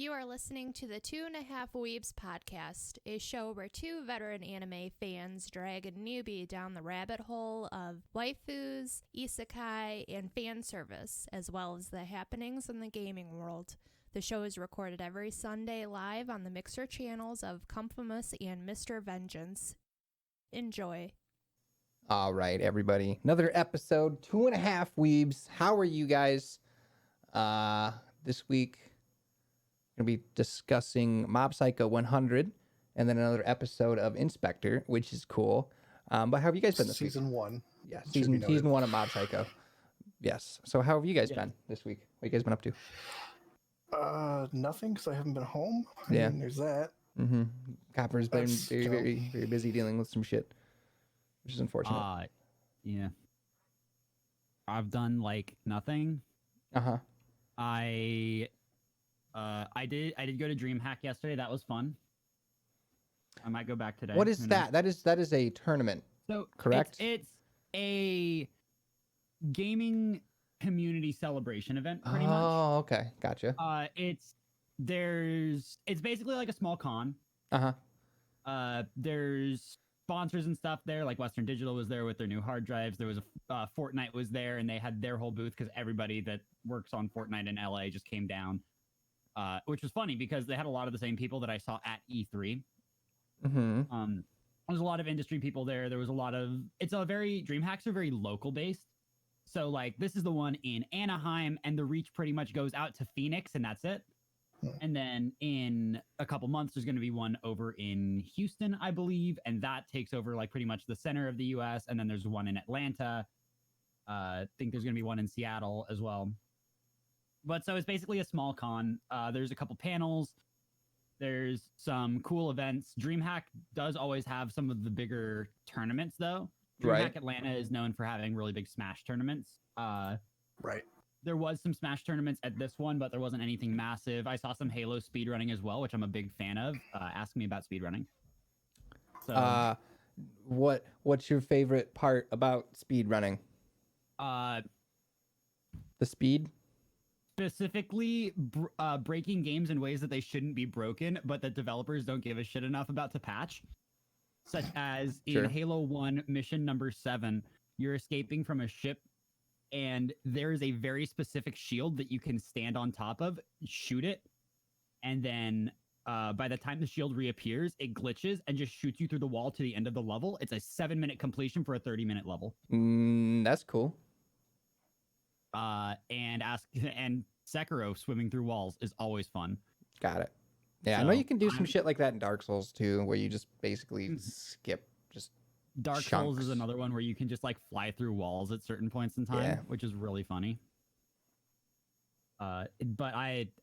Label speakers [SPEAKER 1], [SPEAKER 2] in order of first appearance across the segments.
[SPEAKER 1] You are listening to the 2.5 Weebs podcast, a show where two veteran anime fans drag a newbie down the rabbit hole of waifus, isekai, and fan service, as well as the happenings in the gaming world. The show is recorded every Sunday live on the Mixer channels of Comfimus and Mr. Vengeance. Enjoy.
[SPEAKER 2] All right, everybody. Another episode, 2.5 Weebs. How are you guys? This week, we're going to be discussing Mob Psycho 100 and then another episode of In Specter, which is cool. But how have you guys been this
[SPEAKER 3] Season
[SPEAKER 2] week?
[SPEAKER 3] 1.
[SPEAKER 2] Yeah, season 1 of Mob Psycho. Yes. So how have you guys been this week? What have you guys been up to?
[SPEAKER 3] Nothing, because I haven't been home. I
[SPEAKER 2] Yeah.
[SPEAKER 3] mean, there's that.
[SPEAKER 2] Mm-hmm. Copper's been
[SPEAKER 3] That's,
[SPEAKER 2] very busy dealing with some shit, which is unfortunate.
[SPEAKER 4] Yeah. I've done like nothing.
[SPEAKER 2] Uh-huh.
[SPEAKER 4] I did go to DreamHack yesterday. That was fun. I might go back today.
[SPEAKER 2] What is that? That is a tournament.
[SPEAKER 4] So
[SPEAKER 2] correct?
[SPEAKER 4] It's a gaming community celebration event, pretty much.
[SPEAKER 2] Oh, okay. Gotcha.
[SPEAKER 4] It's basically like a small con.
[SPEAKER 2] Uh-huh.
[SPEAKER 4] There's sponsors and stuff there, like Western Digital was there with their new hard drives. There was Fortnite was there, and they had their whole booth because everybody that works on Fortnite in LA just came down, which was funny because they had a lot of the same people that I saw at E3.
[SPEAKER 2] Mm-hmm.
[SPEAKER 4] There's a lot of industry people there. There was a lot of DreamHacks are very local based. So like this is the one in Anaheim, and the reach pretty much goes out to Phoenix, and that's it. And then in a couple months, there's going to be one over in Houston, I believe, and that takes over like pretty much the center of the U.S. And then there's one in Atlanta. I think there's going to be one in Seattle as well. But so it's basically a small con. There's a couple panels. There's some cool events. DreamHack does always have some of the bigger tournaments, though. DreamHack
[SPEAKER 2] Right.
[SPEAKER 4] Atlanta is known for having really big Smash tournaments.
[SPEAKER 3] Right.
[SPEAKER 4] There was some Smash tournaments at this one, but there wasn't anything massive. I saw some Halo speedrunning as well, which I'm a big fan of. Ask me about speedrunning. So,
[SPEAKER 2] what's your favorite part about speedrunning? The speed?
[SPEAKER 4] Specifically, breaking games in ways that they shouldn't be broken, but that developers don't give a shit enough about to patch. Such as in Halo 1 mission number 7, you're escaping from a ship, and there is a very specific shield that you can stand on top of, shoot it, and then by the time the shield reappears, it glitches and just shoots you through the wall to the end of the level. It's a 7-minute completion for a 30-minute level.
[SPEAKER 2] That's cool.
[SPEAKER 4] And Sekiro swimming through walls is always fun.
[SPEAKER 2] Got it. Yeah,
[SPEAKER 4] So,
[SPEAKER 2] I know you can do some shit like that in Dark Souls too, where you just basically skip just
[SPEAKER 4] Dark Souls is another one where you can just like fly through walls at certain points in time, which is really funny. And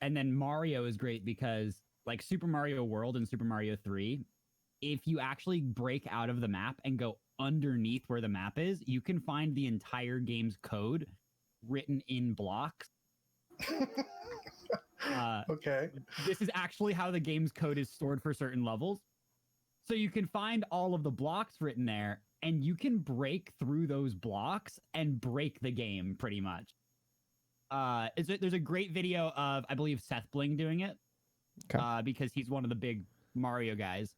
[SPEAKER 4] then Mario is great because like Super Mario World and Super Mario 3, if you actually break out of the map and go underneath where the map is, you can find the entire game's code written in blocks.
[SPEAKER 3] Okay.
[SPEAKER 4] This is actually how the game's code is stored for certain levels. So you can find all of the blocks written there, and you break through those blocks and break the game pretty much. There's a great video of, I believe, Seth Bling doing it.
[SPEAKER 2] Okay.
[SPEAKER 4] Because he's one of the big Mario guys.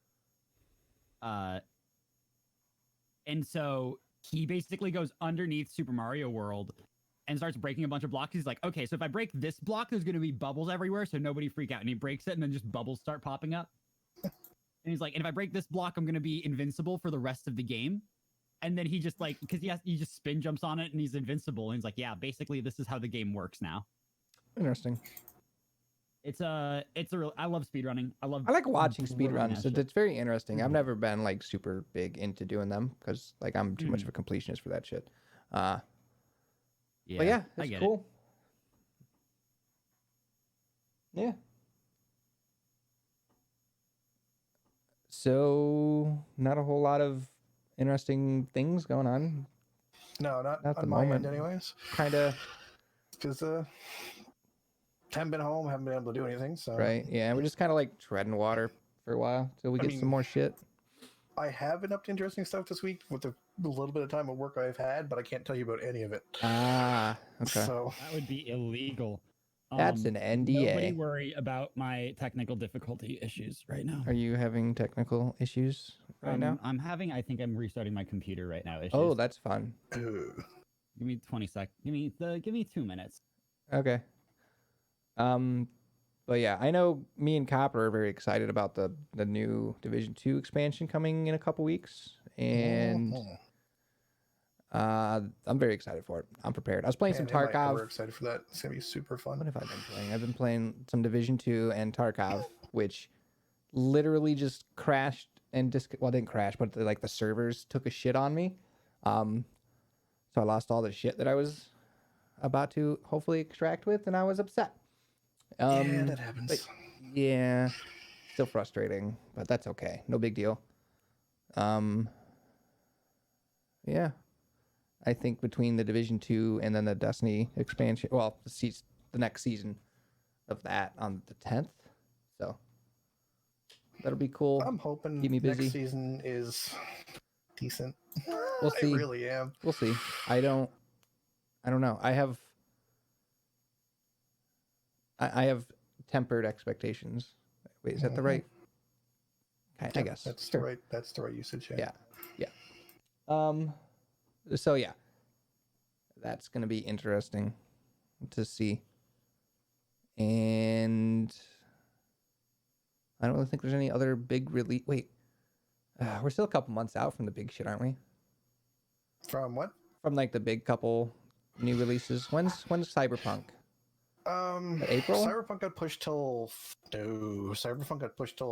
[SPEAKER 4] And so he basically goes underneath Super Mario World and starts breaking a bunch of blocks. He's like, okay, so if I break this block, there's going to be bubbles everywhere, so nobody freak out. And he breaks it, and then just bubbles start popping up. And he's like, and if I break this block, I'm going to be invincible for the rest of the game. And then he just like, because he just spin jumps on it, and he's invincible. And he's like, yeah, basically this is how the game works now.
[SPEAKER 2] Interesting.
[SPEAKER 4] I love speedrunning. I
[SPEAKER 2] like watching speedruns.
[SPEAKER 4] shit.
[SPEAKER 2] It's very interesting. I've never been like super big into doing them because like I'm too much of a completionist for that shit. But yeah, it's cool. Yeah. So not a whole lot of interesting things going on.
[SPEAKER 3] No, not
[SPEAKER 2] at the
[SPEAKER 3] on my
[SPEAKER 2] moment.
[SPEAKER 3] end anyways.
[SPEAKER 2] Kind of.
[SPEAKER 3] Because haven't been home, haven't been able to do anything. So
[SPEAKER 2] Right. Yeah, we're just kind of like treading water for a while till we get some more shit.
[SPEAKER 3] I have been up to interesting stuff this week with the little bit of time at work I've had, but I can't tell you about any of it.
[SPEAKER 2] Ah, okay.
[SPEAKER 3] So
[SPEAKER 4] that would be illegal.
[SPEAKER 2] That's an NDA.
[SPEAKER 4] Nobody worry about my technical difficulty issues right now.
[SPEAKER 2] Are you having technical issues right now?
[SPEAKER 4] I think I'm restarting my computer right now. Issues.
[SPEAKER 2] Oh, that's fun.
[SPEAKER 3] Ugh.
[SPEAKER 4] Give me 20 seconds. Give me 2 minutes.
[SPEAKER 2] Okay. But yeah, I know me and Copper are very excited about the new Division 2 expansion coming in a couple weeks, and I'm very excited for it. I'm prepared. I was playing some Tarkov.
[SPEAKER 3] We're excited for that. It's gonna be super fun.
[SPEAKER 2] What have I been playing? I've been playing some Division 2 and Tarkov, which literally just crashed and didn't crash, but the servers took a shit on me. So I lost all the shit that I was about to hopefully extract with, and I was upset.
[SPEAKER 3] Yeah, that happens.
[SPEAKER 2] But yeah, still frustrating, but that's okay. No big deal. Yeah, I think between the Division 2 and then the Destiny expansion, well, the next season of that on the 10th, so that'll be cool.
[SPEAKER 3] I'm hoping
[SPEAKER 2] Keep me busy.
[SPEAKER 3] next season is decent.
[SPEAKER 2] We'll see.
[SPEAKER 3] I really am.
[SPEAKER 2] We'll see. I don't know. I have tempered expectations. Wait, is that the right? I guess
[SPEAKER 3] That's
[SPEAKER 2] sure.
[SPEAKER 3] That's the right usage.
[SPEAKER 2] Yeah. So yeah, that's gonna be interesting to see. And I don't really think there's any other big release. Wait, we're still a couple months out from the big shit, aren't we?
[SPEAKER 3] From what?
[SPEAKER 2] From like the big couple new releases. When's Cyberpunk? April?
[SPEAKER 3] Cyberpunk got pushed till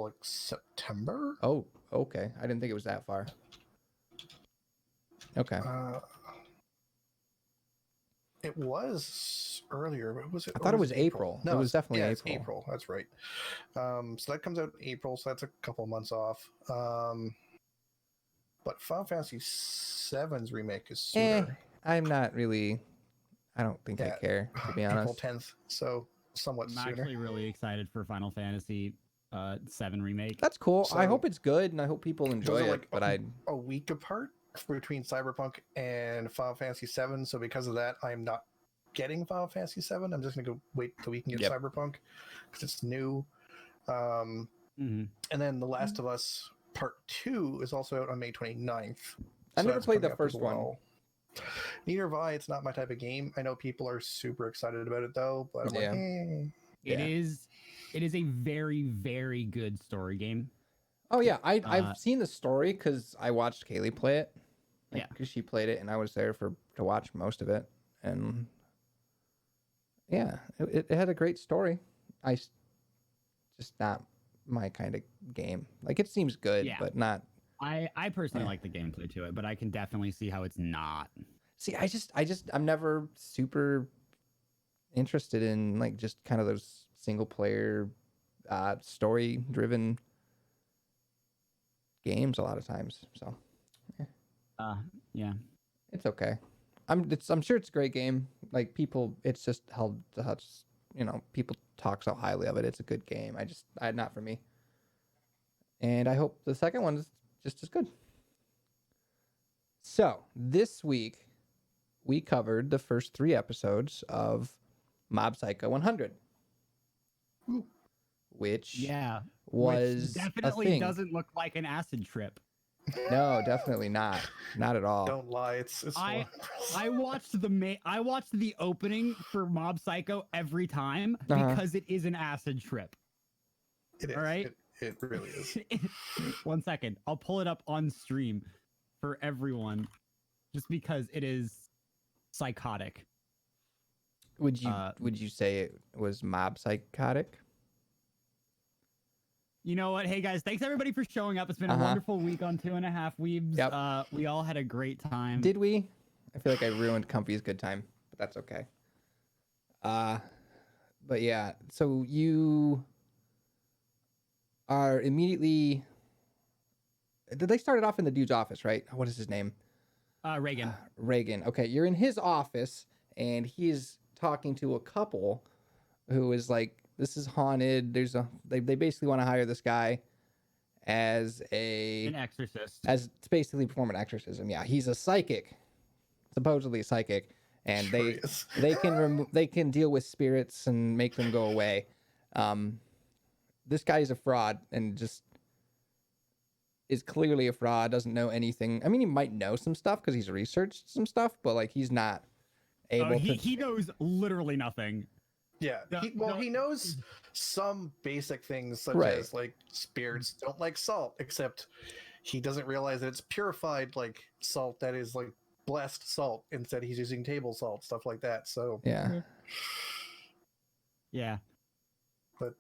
[SPEAKER 3] like September.
[SPEAKER 2] Oh, okay. I didn't think it was that far. Okay.
[SPEAKER 3] It was earlier. But was it?
[SPEAKER 2] I thought it was April.
[SPEAKER 3] No,
[SPEAKER 2] it was definitely
[SPEAKER 3] It's
[SPEAKER 2] April.
[SPEAKER 3] April. That's right. So that comes out in April. So that's a couple months off. But Final Fantasy VII's remake is sooner.
[SPEAKER 2] I'm not really. I don't think I care, to be honest.
[SPEAKER 3] April 10th. So somewhat
[SPEAKER 4] I'm
[SPEAKER 3] sooner.
[SPEAKER 4] actually really excited for Final Fantasy 7 remake.
[SPEAKER 2] That's cool.
[SPEAKER 3] So-
[SPEAKER 2] I hope it's good, and I hope people enjoy
[SPEAKER 3] Those are
[SPEAKER 2] it. But I
[SPEAKER 3] a week apart between Cyberpunk and Final Fantasy VII. So because of that, I'm not getting Final Fantasy VII. I'm just gonna go wait till we can get Cyberpunk because it's new. And then The Last of Us Part 2 is also out on May 29th.
[SPEAKER 2] I never
[SPEAKER 3] that's
[SPEAKER 2] played the
[SPEAKER 3] coming up
[SPEAKER 2] first
[SPEAKER 3] as
[SPEAKER 2] one.
[SPEAKER 3] well. Neither have I. It's not my type of game. I know people are super excited about it though, but I'm
[SPEAKER 2] Yeah.
[SPEAKER 3] like, eh.
[SPEAKER 4] It is a very, very good story game.
[SPEAKER 2] Oh yeah, I've seen the story because I watched Kaylee play it.
[SPEAKER 4] Yeah.
[SPEAKER 2] Because she played it, and I was there to watch most of it, and yeah, it had a great story. Just not my kind of game. Like it seems good, but not.
[SPEAKER 4] I personally like the gameplay to it, but I can definitely see how it's not.
[SPEAKER 2] See, I'm never super interested in like just kind of those single player, story driven games a lot of times. So,
[SPEAKER 4] yeah,
[SPEAKER 2] it's okay. I'm sure it's a great game. Like people, it's just held people talk so highly of it. It's a good game. Not for me. And I hope the second one is just as good. So this week, we covered the first 3 episodes of Mob Psycho 100, which was
[SPEAKER 4] definitely
[SPEAKER 2] a thing.
[SPEAKER 4] Doesn't look like an acid trip.
[SPEAKER 2] No, definitely not at all.
[SPEAKER 3] Don't lie. It's
[SPEAKER 4] I watched the opening for Mob Psycho every time because it is an acid trip.
[SPEAKER 3] It is.
[SPEAKER 4] All right.
[SPEAKER 3] It really is.
[SPEAKER 2] 1
[SPEAKER 4] second. I'll pull it up on stream for everyone just because it is psychotic.
[SPEAKER 2] Would you say it was mob psychotic?
[SPEAKER 4] You know what? Hey guys, thanks everybody for showing up. It's been a wonderful week on 2.5 Weebs.
[SPEAKER 2] Yep.
[SPEAKER 4] We all had a great time.
[SPEAKER 2] Did we? I feel like I ruined Comfy's good time, but that's okay. But yeah, so you are immediately. Did they start it off in the dude's office, right? What is his name?
[SPEAKER 4] Reagan.
[SPEAKER 2] Reagan. Okay, you're in his office, and he's talking to a couple who is like, this is haunted. They basically want to hire this guy as an
[SPEAKER 4] exorcist.
[SPEAKER 2] As to basically perform an exorcism. Yeah, he's a psychic, supposedly a psychic, and
[SPEAKER 3] Sure is.
[SPEAKER 2] they can deal with spirits and make them go away. This guy is a fraud and just is clearly a fraud. Doesn't know anything. I mean, he might know some stuff because he's researched some stuff, but like he's not able to.
[SPEAKER 4] He knows literally nothing.
[SPEAKER 3] Yeah.
[SPEAKER 4] No,
[SPEAKER 3] He knows some basic things such
[SPEAKER 2] Right.
[SPEAKER 3] as like spirits don't like salt, except he doesn't realize that it's purified like salt that is like blessed salt. Instead, he's using table salt, stuff like that. So
[SPEAKER 2] Yeah.
[SPEAKER 4] Yeah.
[SPEAKER 3] but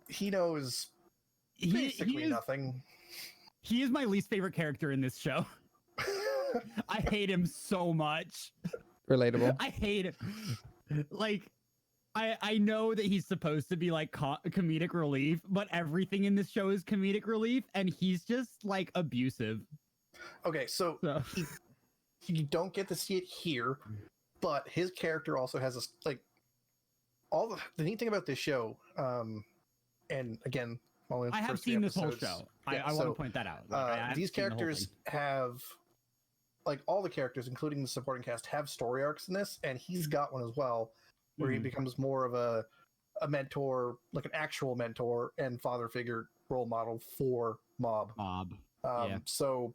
[SPEAKER 3] he knows basically nothing.
[SPEAKER 4] He is my least favorite character in this show. I hate him so much.
[SPEAKER 2] Relatable.
[SPEAKER 4] I hate him. Like, I know that he's supposed to be like comedic relief, but everything in this show is comedic relief, and he's just like abusive.
[SPEAKER 3] Okay, so you don't get to see it here, but his character also has a like all the neat thing about this show. And again, only
[SPEAKER 4] I have seen this whole show. I want to point that out. Like,
[SPEAKER 3] these characters have, like all the characters, including the supporting cast, have story arcs in this, and he's got one as well, where he becomes more of a mentor, like an actual mentor and father figure role model for Mob. So.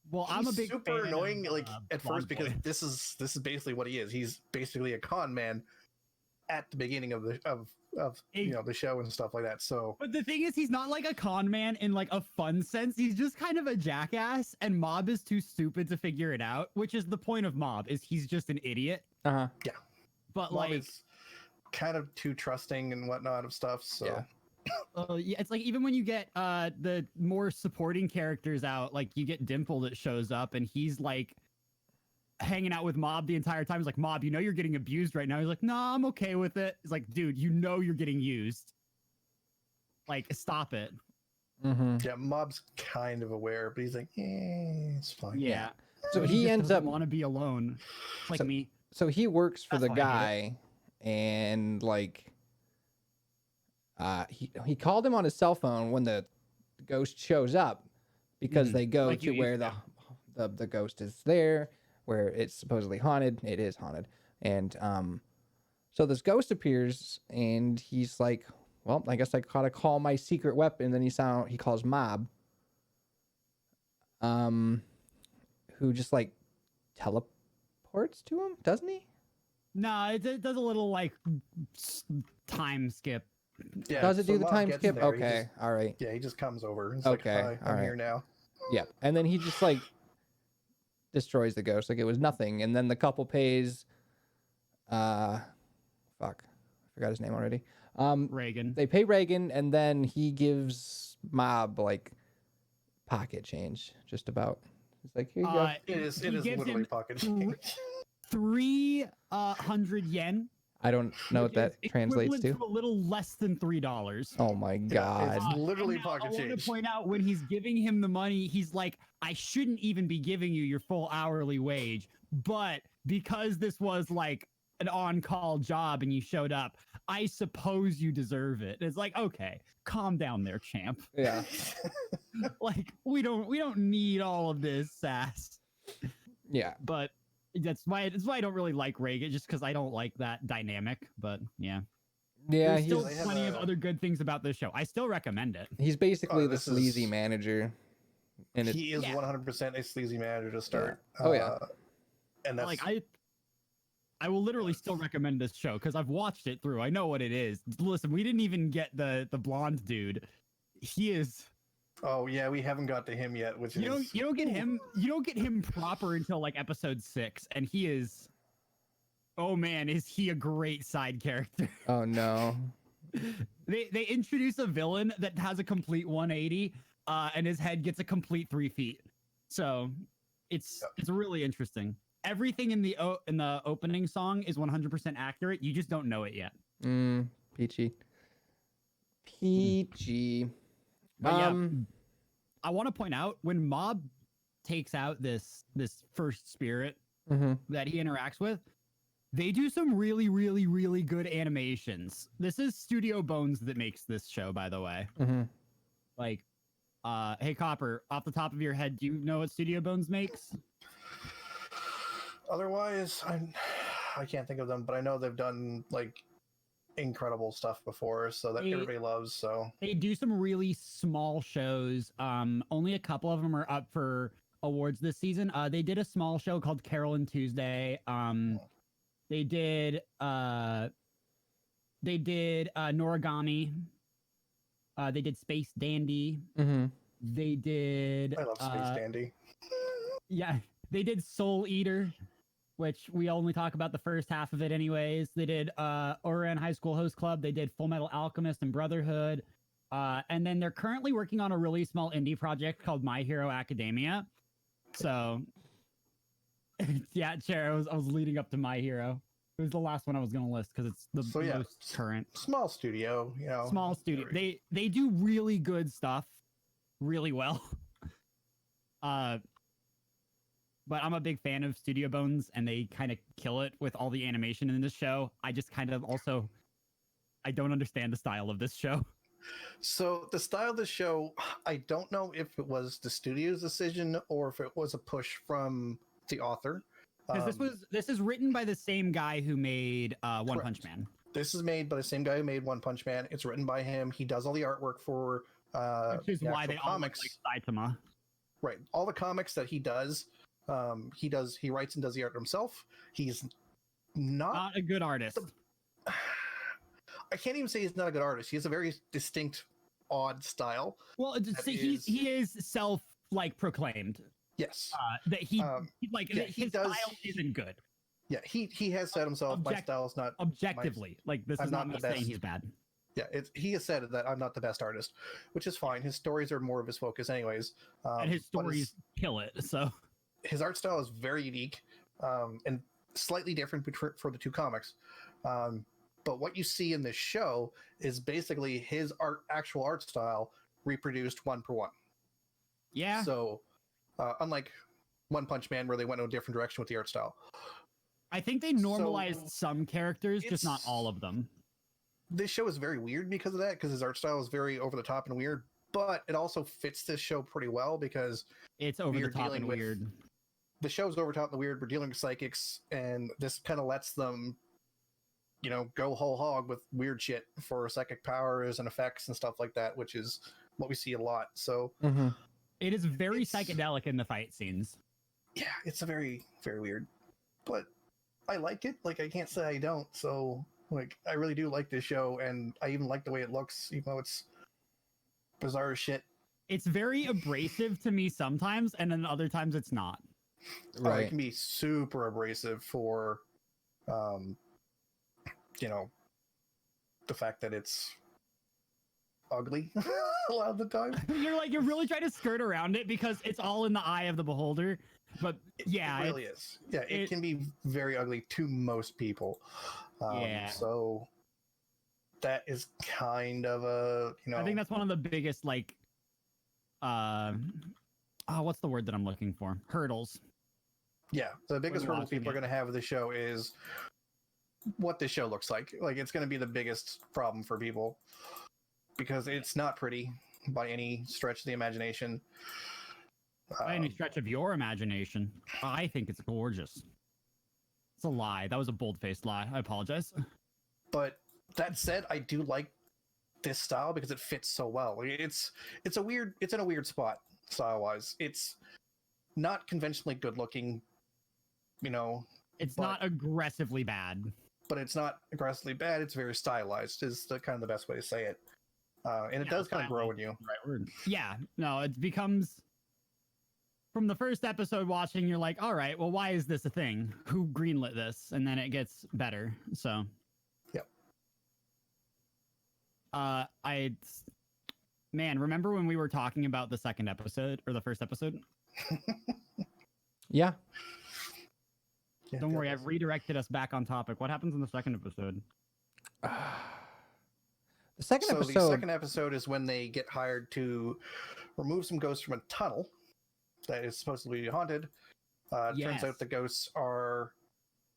[SPEAKER 4] Well, I'm a big
[SPEAKER 3] super
[SPEAKER 4] fan
[SPEAKER 3] annoying,
[SPEAKER 4] of,
[SPEAKER 3] like at first, because this is basically what he is. He's basically a con man at the beginning of the the show and stuff like that. So,
[SPEAKER 4] but the thing is, he's not like a con man in like a fun sense. He's just kind of a jackass, and Mob is too stupid to figure it out. Which is the point of Mob, is he's just an idiot.
[SPEAKER 2] Yeah.
[SPEAKER 4] But
[SPEAKER 3] Mob
[SPEAKER 4] like,
[SPEAKER 3] is kind of too trusting and whatnot of stuff. So.
[SPEAKER 2] Yeah.
[SPEAKER 4] Yeah, it's like even when you get the more supporting characters out, like you get Dimple that shows up and he's like hanging out with Mob the entire time. He's like, Mob, you know you're getting abused right now. He's like, nah, I'm okay with it. He's like, dude, you know you're getting used. Like, stop it.
[SPEAKER 2] Mm-hmm.
[SPEAKER 3] Yeah, Mob's kind of aware, but he's like, it's fine.
[SPEAKER 4] Yeah.
[SPEAKER 2] So
[SPEAKER 4] he
[SPEAKER 2] he ends up
[SPEAKER 4] want to be alone, like me.
[SPEAKER 2] So he works for
[SPEAKER 4] That's
[SPEAKER 2] the
[SPEAKER 4] why I hate
[SPEAKER 2] guy, and like. He called him on his cell phone when the ghost shows up, because they go
[SPEAKER 4] Like
[SPEAKER 2] to
[SPEAKER 4] you
[SPEAKER 2] where
[SPEAKER 4] used
[SPEAKER 2] the ghost is there, where it's supposedly haunted. It is haunted, and so this ghost appears, and he's like, "Well, I guess I gotta call my secret weapon." And then he calls Mob, who just like teleports to him, doesn't he?
[SPEAKER 4] No, it does a little like time skip.
[SPEAKER 3] Yeah,
[SPEAKER 2] Does it do the
[SPEAKER 3] Mob
[SPEAKER 2] time
[SPEAKER 3] gets
[SPEAKER 2] skip?
[SPEAKER 3] there, he
[SPEAKER 2] Okay,
[SPEAKER 3] just-
[SPEAKER 2] all right.
[SPEAKER 3] Yeah, he just comes over. He's
[SPEAKER 2] Okay,
[SPEAKER 3] like, hi,
[SPEAKER 2] all
[SPEAKER 3] I'm
[SPEAKER 2] right.
[SPEAKER 3] here now.
[SPEAKER 2] Yeah, and then he just like destroys the ghost like it was nothing, and then the couple pays. Fuck, I forgot his name already.
[SPEAKER 4] Reagan.
[SPEAKER 2] They pay Reagan, and then he gives Mob like pocket change, just about. It's like, here you go.
[SPEAKER 3] It is
[SPEAKER 4] He gives
[SPEAKER 3] literally
[SPEAKER 4] him
[SPEAKER 3] pocket
[SPEAKER 4] thr-
[SPEAKER 3] change.
[SPEAKER 4] 300 yen.
[SPEAKER 2] I don't know what
[SPEAKER 4] which
[SPEAKER 2] that
[SPEAKER 4] is
[SPEAKER 2] translates
[SPEAKER 4] equivalent
[SPEAKER 2] to.
[SPEAKER 4] a little less than $3.
[SPEAKER 2] Oh my god.
[SPEAKER 3] It's literally
[SPEAKER 4] And now
[SPEAKER 3] pocket
[SPEAKER 4] I want
[SPEAKER 3] change.
[SPEAKER 4] to point out, when he's giving him the money, he's like, I shouldn't even be giving you your full hourly wage, but because this was like an on-call job and you showed up, I suppose you deserve it. It's like, okay, calm down there, champ.
[SPEAKER 2] Yeah.
[SPEAKER 4] Like, we don't need all of this sass.
[SPEAKER 2] Yeah.
[SPEAKER 4] But that's why I don't really like Reagan, just because I don't like that dynamic. But yeah.
[SPEAKER 2] Yeah,
[SPEAKER 4] There's still
[SPEAKER 3] They have
[SPEAKER 4] plenty of
[SPEAKER 3] a-
[SPEAKER 4] other good things about this show. I still recommend it.
[SPEAKER 2] he's basically the
[SPEAKER 3] this
[SPEAKER 2] sleazy
[SPEAKER 3] is-
[SPEAKER 2] manager. And
[SPEAKER 3] He is
[SPEAKER 4] Yeah.
[SPEAKER 3] 100% a sleazy manager to start.
[SPEAKER 2] Oh, yeah.
[SPEAKER 3] And that's
[SPEAKER 4] Like I will literally still recommend this show because I've watched it through. I know what it is. Listen, we didn't even get the blonde dude. He is.
[SPEAKER 3] Oh yeah, we haven't got to him yet, which
[SPEAKER 4] You
[SPEAKER 3] is
[SPEAKER 4] don't get him proper until like episode 6, and he is. Oh man, is he a great side character?
[SPEAKER 2] oh no.
[SPEAKER 4] They introduce a villain that has a complete 180, and his head gets a complete 3 feet. So it's really interesting. Everything in the opening song is 100% accurate. You just don't know it yet.
[SPEAKER 2] Peachy. Peachy.
[SPEAKER 4] But yeah, I want to point out, when Mob takes out this first spirit that he interacts with, they do some really, really, really good animations. This is Studio Bones that makes this show, by the way. Like, hey Copper, off the top of your head, do you know what Studio Bones makes?
[SPEAKER 3] Otherwise, I can't think of them, but I know they've done like incredible stuff before, so that everybody loves. So
[SPEAKER 4] they do some really small shows. Only a couple of them are up for awards this season. They did a small show called Carol and Tuesday. They did Noragami. They did Space Dandy.
[SPEAKER 2] Mm-hmm.
[SPEAKER 4] They did.
[SPEAKER 3] I love Space Dandy.
[SPEAKER 4] Yeah, they did Soul Eater, which we only talk about the first half of it anyways. They did Ouran High School Host Club. They did Full Metal Alchemist and Brotherhood. And then they're currently working on a really small indie project called My Hero Academia. So, yeah, Chair, I was leading up to My Hero. It was the last one I was going to list because it's the most current.
[SPEAKER 3] Small studio, you know.
[SPEAKER 4] Small studio. They do really good stuff really well. But I'm a big fan of Studio Bones, and they kind of kill it with all the animation in this show. I just kind of also, I don't understand the style of this show.
[SPEAKER 3] So the style of the show, I don't know if it was the studio's decision or if it was a push from the author.
[SPEAKER 4] Because this is written by the same guy who made One Punch Man.
[SPEAKER 3] This is made by the same guy who made One Punch Man. It's written by him. He does all the artwork for
[SPEAKER 4] which is why they
[SPEAKER 3] comics.
[SPEAKER 4] All look like Saitama.
[SPEAKER 3] Right. All the comics that he does, he writes and does the art himself. He's not
[SPEAKER 4] a good artist.
[SPEAKER 3] I can't even say he's not a good artist. He has a very distinct, odd style.
[SPEAKER 4] Well, he is self proclaimed.
[SPEAKER 3] Yes.
[SPEAKER 4] That his style isn't good.
[SPEAKER 3] Yeah, he has said himself, my style is not
[SPEAKER 4] objectively. This is not me saying he's bad.
[SPEAKER 3] Yeah, he has said that I'm not the best artist, which is fine. His stories are more of his focus, anyways.
[SPEAKER 4] And his stories kill it. So
[SPEAKER 3] his art style is very unique and slightly different for the two comics. But what you see in this show is basically his actual art style reproduced one per one.
[SPEAKER 4] Yeah.
[SPEAKER 3] So unlike One Punch Man, where they went in a different direction with the art style.
[SPEAKER 4] I think they normalized some characters, just not all of them.
[SPEAKER 3] This show is very weird because of that, because his art style is very over the top and weird, but it also fits this show pretty well because
[SPEAKER 4] it's over the top and weird.
[SPEAKER 3] The show's over the top and weird. We're dealing with psychics, and this kind of lets them, go whole hog with weird shit for psychic powers and effects and stuff like that, which is what we see a lot. So
[SPEAKER 4] it is very psychedelic in the fight scenes.
[SPEAKER 3] Yeah, it's a very, very weird, but I like it. I can't say I don't. So I really do like this show, and I even like the way it looks, even though it's bizarre as shit.
[SPEAKER 4] It's very abrasive to me sometimes, and then other times it's not.
[SPEAKER 3] Right. It can be super abrasive for, the fact that it's ugly a lot of the time.
[SPEAKER 4] You're really trying to skirt around it because it's all in the eye of the beholder. But yeah,
[SPEAKER 3] it really is. Yeah, it can be very ugly to most people. So that is kind of a,
[SPEAKER 4] I think that's one of the biggest what's the word that I'm looking for? Hurdles.
[SPEAKER 3] Yeah, the biggest hurdle people are going to have with the show is what this show looks like. It's going to be the biggest problem for people because it's not pretty by any stretch of the imagination.
[SPEAKER 4] By any stretch of your imagination, I think it's gorgeous. It's a lie. That was a bold-faced lie. I apologize.
[SPEAKER 3] But that said, I do like this style because it fits so well. It's in a weird spot style-wise. It's not conventionally good-looking,
[SPEAKER 4] It's not aggressively bad.
[SPEAKER 3] But it's not aggressively bad. It's very stylized is kind of the best way to say it. And it does kind of grow in you.
[SPEAKER 4] Right word. Yeah. No, it becomes... From the first episode watching, you're like, all right, well, why is this a thing? Who greenlit this? And then it gets better. So,
[SPEAKER 3] yep.
[SPEAKER 4] Remember when we were talking about the second episode or the first episode?
[SPEAKER 2] Yeah.
[SPEAKER 4] Don't worry, I've redirected us back on topic. What happens in the second episode?
[SPEAKER 2] The second
[SPEAKER 3] episode is when they get hired to remove some ghosts from a tunnel that is supposed to be haunted. Turns out the ghosts are...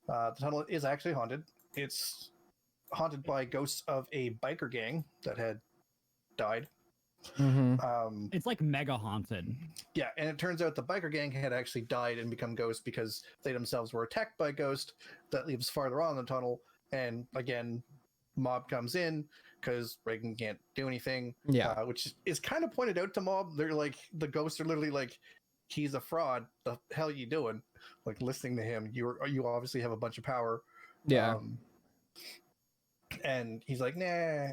[SPEAKER 3] the tunnel is actually haunted. It's haunted by ghosts of a biker gang that had died
[SPEAKER 2] Mm-hmm.
[SPEAKER 4] It's like mega haunted.
[SPEAKER 3] Yeah, and it turns out the biker gang had actually died and become ghosts because they themselves were attacked by a ghost that lives farther on in the tunnel. And again, Mob comes in because Reagan can't do anything.
[SPEAKER 2] Yeah.
[SPEAKER 3] Which is kind of pointed out to Mob. They're like, the ghosts are literally like, he's a fraud. The hell are you doing? Like listening to him, you obviously have a bunch of power.
[SPEAKER 2] Yeah.
[SPEAKER 3] And he's like, nah.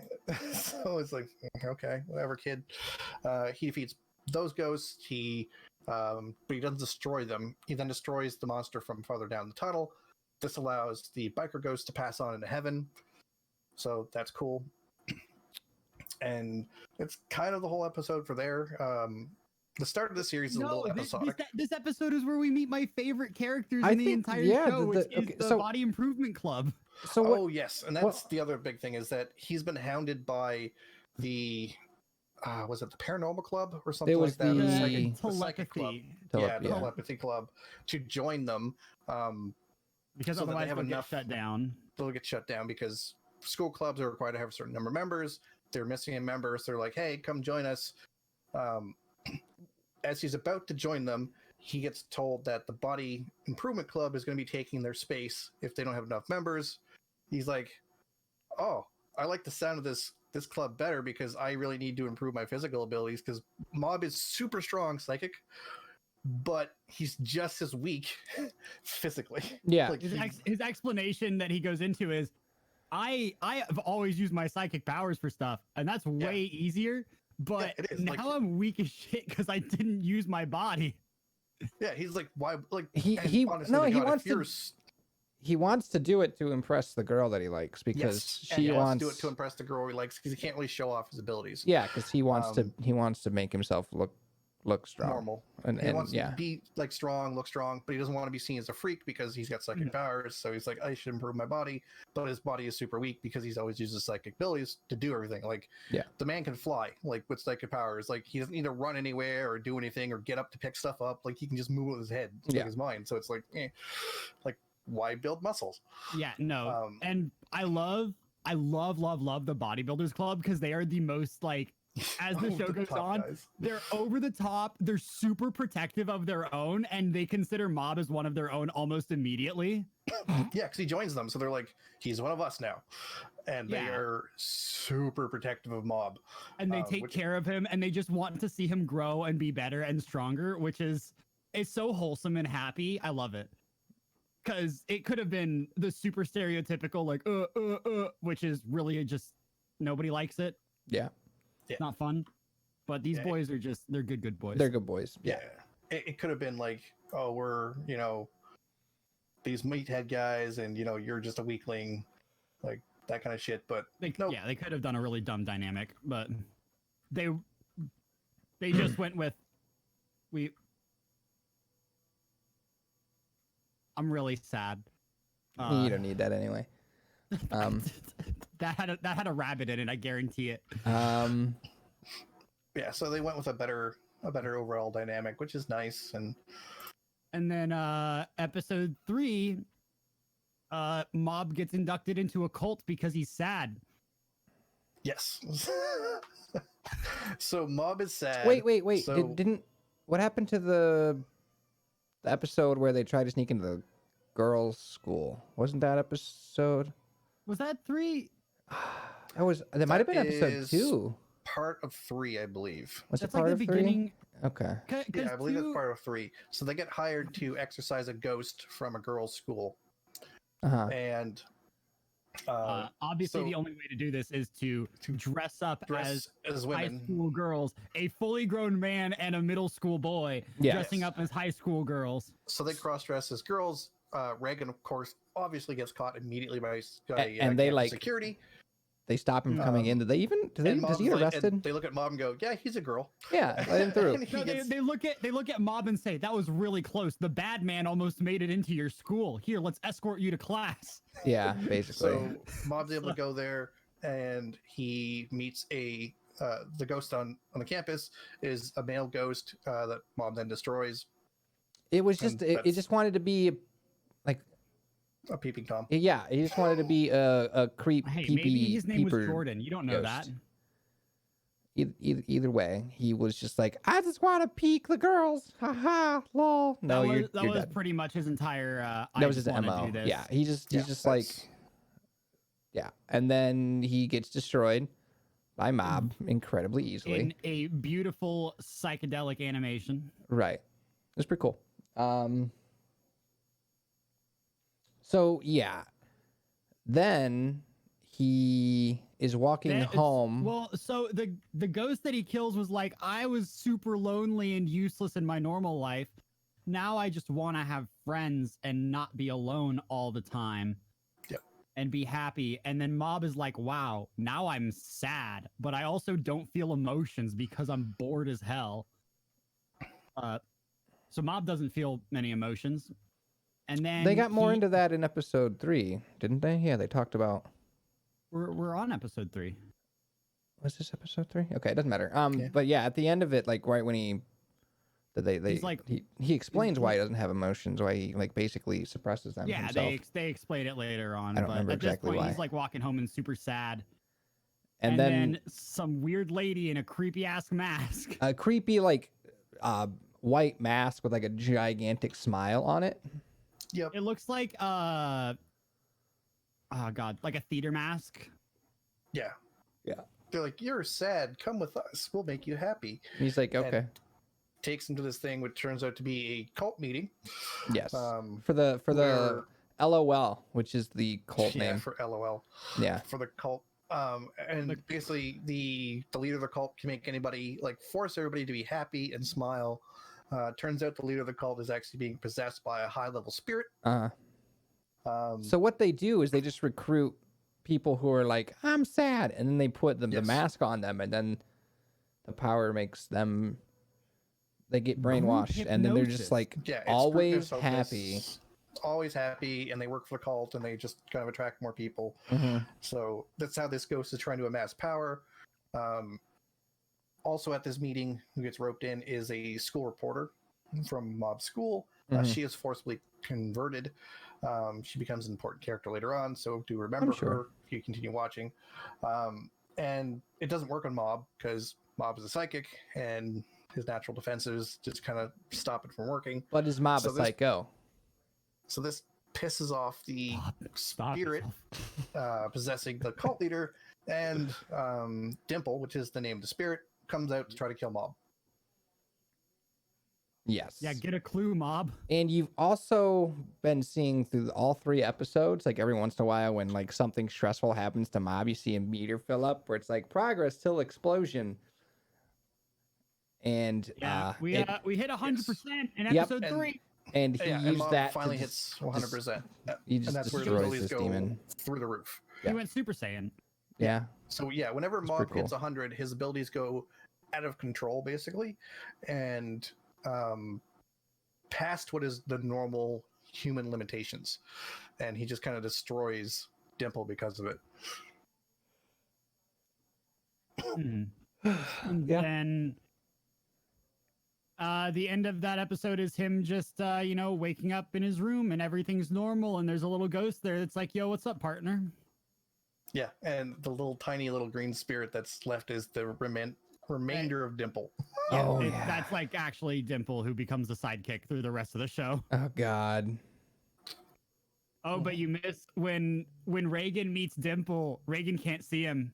[SPEAKER 3] So it's like, okay, whatever, kid. He defeats those ghosts. But he doesn't destroy them. He then destroys the monster from farther down the tunnel. This allows the biker ghost to pass on into heaven. So that's cool. And it's kind of the whole episode for there. The start of the series is a little episodic.
[SPEAKER 4] This episode is where we meet my favorite characters
[SPEAKER 2] I
[SPEAKER 4] in the
[SPEAKER 2] think,
[SPEAKER 4] entire
[SPEAKER 2] yeah,
[SPEAKER 4] show, which is the Body Improvement Club.
[SPEAKER 2] So what,
[SPEAKER 3] oh yes, and that's the other big thing is that he's been hounded by the was it the Paranormal Club or something
[SPEAKER 2] It was
[SPEAKER 3] like that?
[SPEAKER 2] the
[SPEAKER 3] Psychic club.
[SPEAKER 2] Yeah.
[SPEAKER 3] The Telepathy Club to join them.
[SPEAKER 4] Because
[SPEAKER 3] so that they
[SPEAKER 4] otherwise
[SPEAKER 3] have
[SPEAKER 4] they'll
[SPEAKER 3] enough-
[SPEAKER 4] get shut down.
[SPEAKER 3] They'll get shut down because school clubs are required to have a certain number of members. They're missing a member, so they're like, "Hey, come join us." As he's about to join them, he gets told that the Body Improvement Club is going to be taking their space if they don't have enough members. He's like, "Oh, I like the sound of this club better because I really need to improve my physical abilities because Mob is super strong psychic, but he's just as weak physically."
[SPEAKER 2] Yeah.
[SPEAKER 3] Like,
[SPEAKER 4] His explanation that he goes into is, I have always used my psychic powers for stuff, and that's way easier. But
[SPEAKER 3] it is.
[SPEAKER 4] now
[SPEAKER 3] Like,
[SPEAKER 4] I'm weak as shit because I didn't use my body.
[SPEAKER 3] yeah, he's like, why? Like
[SPEAKER 2] he
[SPEAKER 3] honestly,
[SPEAKER 2] no,
[SPEAKER 3] to
[SPEAKER 2] he
[SPEAKER 3] God,
[SPEAKER 2] wants
[SPEAKER 3] if you're
[SPEAKER 2] to. He wants to do it to impress the girl that he likes because
[SPEAKER 3] and
[SPEAKER 2] she
[SPEAKER 3] he
[SPEAKER 2] wants
[SPEAKER 3] to do it to impress the girl he likes because he can't really show off his abilities.
[SPEAKER 2] Yeah, because he wants to make himself look strong.
[SPEAKER 3] Normal.
[SPEAKER 2] And
[SPEAKER 3] He wants
[SPEAKER 2] yeah.
[SPEAKER 3] to be like strong, look strong, but he doesn't want to be seen as a freak because he's got psychic powers. So he's like, I should improve my body, but his body is super weak because he's always used his psychic abilities to do everything. Like, the man can fly, like with psychic powers. Like he doesn't need to run anywhere or do anything or get up to pick stuff up. Like he can just move with his head, like his mind. So it's like, like why build muscles?
[SPEAKER 4] Yeah, no. And I love the Bodybuilders Club because they are the most like, as the show goes on, they're over the top. They're super protective of their own, and they consider Mob as one of their own almost immediately.
[SPEAKER 3] Yeah, because he joins them, so they're like, he's one of us now, and they are super protective of Mob,
[SPEAKER 4] and they take care of him, and they just want to see him grow and be better and stronger, which is so wholesome and happy. I love it. Because it could have been the super stereotypical, like, which is really just nobody likes it.
[SPEAKER 2] Yeah.
[SPEAKER 4] It's not fun. But these boys are just, they're good boys.
[SPEAKER 2] They're good boys.
[SPEAKER 3] Yeah. It could have been like, oh, we're, these meathead guys and, you're just a weakling, like that kind of shit. But
[SPEAKER 4] they could have done a really dumb dynamic, but they just went with, I'm really sad.
[SPEAKER 2] You don't need that anyway.
[SPEAKER 4] That had a rabbit in it, I guarantee it.
[SPEAKER 3] Yeah, so they went with a better overall dynamic, which is nice.
[SPEAKER 4] And then episode 3, Mob gets inducted into a cult because he's sad.
[SPEAKER 3] Yes. So Mob is sad.
[SPEAKER 2] Wait.
[SPEAKER 3] So...
[SPEAKER 2] Didn't what happened to the episode where they tried to sneak into the girls' school? Wasn't that episode?
[SPEAKER 4] Was that 3?
[SPEAKER 2] That might have been episode 2.
[SPEAKER 3] Part of 3, I believe.
[SPEAKER 2] Was
[SPEAKER 4] that's
[SPEAKER 2] it part
[SPEAKER 4] like
[SPEAKER 2] of
[SPEAKER 4] the
[SPEAKER 2] 3?
[SPEAKER 4] beginning.
[SPEAKER 2] Okay.
[SPEAKER 3] Yeah, I believe that's part of 3. So they get hired to exorcise a ghost from a girls' school. And
[SPEAKER 4] obviously the only way to do this is to dress up as
[SPEAKER 3] women.
[SPEAKER 4] High school girls, a fully grown man and a middle school boy dressing up as high school girls.
[SPEAKER 3] So they cross-dress as girls. Reagan, of course, obviously gets caught immediately by
[SPEAKER 2] and they like
[SPEAKER 3] security.
[SPEAKER 2] They stop him coming in. Does he get arrested?
[SPEAKER 3] They look at Mob and go, "Yeah, he's a girl."
[SPEAKER 2] Yeah, let him through.
[SPEAKER 4] No, they look at Mob and say, "That was really close. The bad man almost made it into your school. Here, let's escort you to class."
[SPEAKER 2] Yeah, basically.
[SPEAKER 3] So Mob's able to go there, and he meets the ghost on the campus is a male ghost that Mob then destroys.
[SPEAKER 2] It was just it just wanted to be like
[SPEAKER 3] a peeping Tom.
[SPEAKER 2] Yeah, he just wanted to be a creep.
[SPEAKER 4] Hey, maybe his name was Jordan. You don't know
[SPEAKER 2] ghost.
[SPEAKER 4] that.
[SPEAKER 2] either way, he was just like, I just want to peek the girls. Haha, lol. No, you're dead.
[SPEAKER 4] pretty much his entire.
[SPEAKER 2] That was his MO. Yeah, he's just like, yeah. And then he gets destroyed by Mob incredibly easily
[SPEAKER 4] in a beautiful psychedelic animation.
[SPEAKER 2] Right. It's pretty cool. So yeah, then he is walking home.
[SPEAKER 4] Well, so the ghost that he kills was like, I was super lonely and useless in my normal life. Now I just want to have friends and not be alone all the time.
[SPEAKER 3] Yep.
[SPEAKER 4] And be happy. And then Mob is like, wow, now I'm sad, but I also don't feel emotions because I'm bored as hell. So Mob doesn't feel many emotions. And then
[SPEAKER 2] they got more into that in episode 3, didn't they? Yeah, they talked about.
[SPEAKER 4] We're on episode 3.
[SPEAKER 2] Was this episode 3? Okay, it doesn't matter.
[SPEAKER 3] Yeah.
[SPEAKER 2] But yeah, at the end of it, like right when he explains why he doesn't have emotions, why he like basically suppresses them.
[SPEAKER 4] Yeah,
[SPEAKER 2] himself.
[SPEAKER 4] they explain it later on.
[SPEAKER 2] I don't remember
[SPEAKER 4] at
[SPEAKER 2] exactly
[SPEAKER 4] this point,
[SPEAKER 2] why.
[SPEAKER 4] He's like walking home and super sad.
[SPEAKER 2] And then
[SPEAKER 4] some weird lady in a creepy ass mask.
[SPEAKER 2] A creepy like white mask with like a gigantic smile on it.
[SPEAKER 3] Yep.
[SPEAKER 4] It looks like oh god, like a theater mask.
[SPEAKER 3] Yeah.
[SPEAKER 2] Yeah.
[SPEAKER 3] They're like, you're sad. Come with us. We'll make you happy.
[SPEAKER 2] And he's like, okay.
[SPEAKER 3] And takes him to this thing, which turns out to be a cult meeting.
[SPEAKER 2] Yes. For the LOL, which is the cult
[SPEAKER 3] yeah,
[SPEAKER 2] name.
[SPEAKER 3] for LOL.
[SPEAKER 2] Yeah.
[SPEAKER 3] For the cult. And basically the leader of the cult can make anybody, like, force everybody to be happy and smile. Turns out the leader of the cult is actually being possessed by a high-level spirit.
[SPEAKER 2] So what they do is they just recruit people who are like, I'm sad, and then they put the mask on them, and then the power makes them, they get brainwashed, and then they're just like always happy.
[SPEAKER 3] Always happy, and they work for the cult, and they just kind of attract more people. So that's how this ghost is trying to amass power. Also at this meeting, who gets roped in is a school reporter from Mob School. She is forcibly converted. She becomes an important character later on, so do remember her if you continue watching. And it doesn't work on Mob because Mob is a psychic, and his natural defenses just kind of stop it from working.
[SPEAKER 2] But is Mob a psycho?
[SPEAKER 3] So this pisses off the spirit possessing the cult leader, and Dimple, which is the name of the spirit, comes out to try to kill Mob.
[SPEAKER 2] Yes.
[SPEAKER 4] Yeah, get a clue, Mob.
[SPEAKER 2] And you've also been seeing through all 3 episodes, like every once in a while when like something stressful happens to Mob, you see a meter fill up where it's like progress till explosion. And
[SPEAKER 3] we
[SPEAKER 4] hit 100% in episode 3.
[SPEAKER 2] And he used
[SPEAKER 3] Mob
[SPEAKER 2] that
[SPEAKER 3] finally hits 100%.
[SPEAKER 2] He just
[SPEAKER 3] and that's where the
[SPEAKER 2] destroys
[SPEAKER 3] abilities
[SPEAKER 2] this
[SPEAKER 3] go
[SPEAKER 2] demon
[SPEAKER 3] through the roof.
[SPEAKER 4] He went Super Saiyan.
[SPEAKER 2] Yeah.
[SPEAKER 3] So yeah, whenever Mob hits 100, his abilities go out of control basically, and past what is the normal human limitations, and he just kind of destroys Dimple because of it.
[SPEAKER 4] Then the end of that episode is him just waking up in his room and everything's normal, and there's a little ghost there that's like, yo, what's up, partner?
[SPEAKER 3] Yeah, and the tiny little green spirit that's left is the remainder of Dimple.
[SPEAKER 4] That's like actually Dimple, who becomes the sidekick through the rest of the show.
[SPEAKER 2] Oh god.
[SPEAKER 4] Oh, but you miss when Reagan meets Dimple, Reagan can't see him.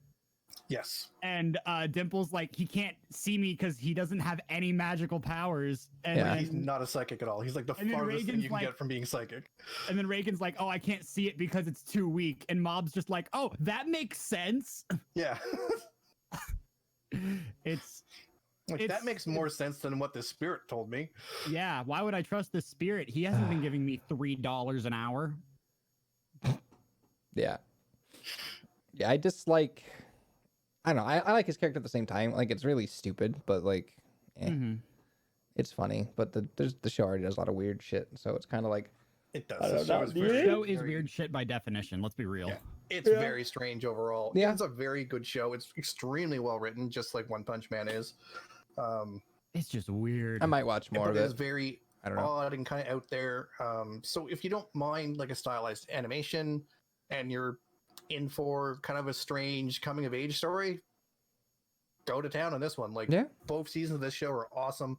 [SPEAKER 3] Yes.
[SPEAKER 4] And Dimple's like, he can't see me because he doesn't have any magical powers. And then,
[SPEAKER 3] he's not a psychic at all. He's like the farthest thing you can get from being psychic.
[SPEAKER 4] And then Reagan's like, oh, I can't see it because it's too weak. And Mob's just like, oh, that makes sense.
[SPEAKER 3] Yeah. That makes more sense than what the spirit told me.
[SPEAKER 4] Yeah, why would I trust the spirit? He hasn't been giving me $3 an hour.
[SPEAKER 2] Yeah. Yeah, I dislike... I don't know. I like his character at the same time. Like, it's really stupid, but like, it's funny. But the show already does a lot of weird shit, so it's kind of like...
[SPEAKER 3] It does.
[SPEAKER 4] The show is weird shit by definition. Let's be real.
[SPEAKER 3] Yeah. It's very strange overall.
[SPEAKER 2] Yeah.
[SPEAKER 3] It's a very good show. It's extremely well written, just like One Punch Man is.
[SPEAKER 4] It's just weird.
[SPEAKER 2] I might watch more of it.
[SPEAKER 3] It's very
[SPEAKER 2] I don't know.
[SPEAKER 3] odd and kind of out there. So if you don't mind like a stylized animation and you're in for kind of a strange coming of age story, go to town on this one. Like,
[SPEAKER 2] Yeah.
[SPEAKER 3] both seasons of this show are awesome.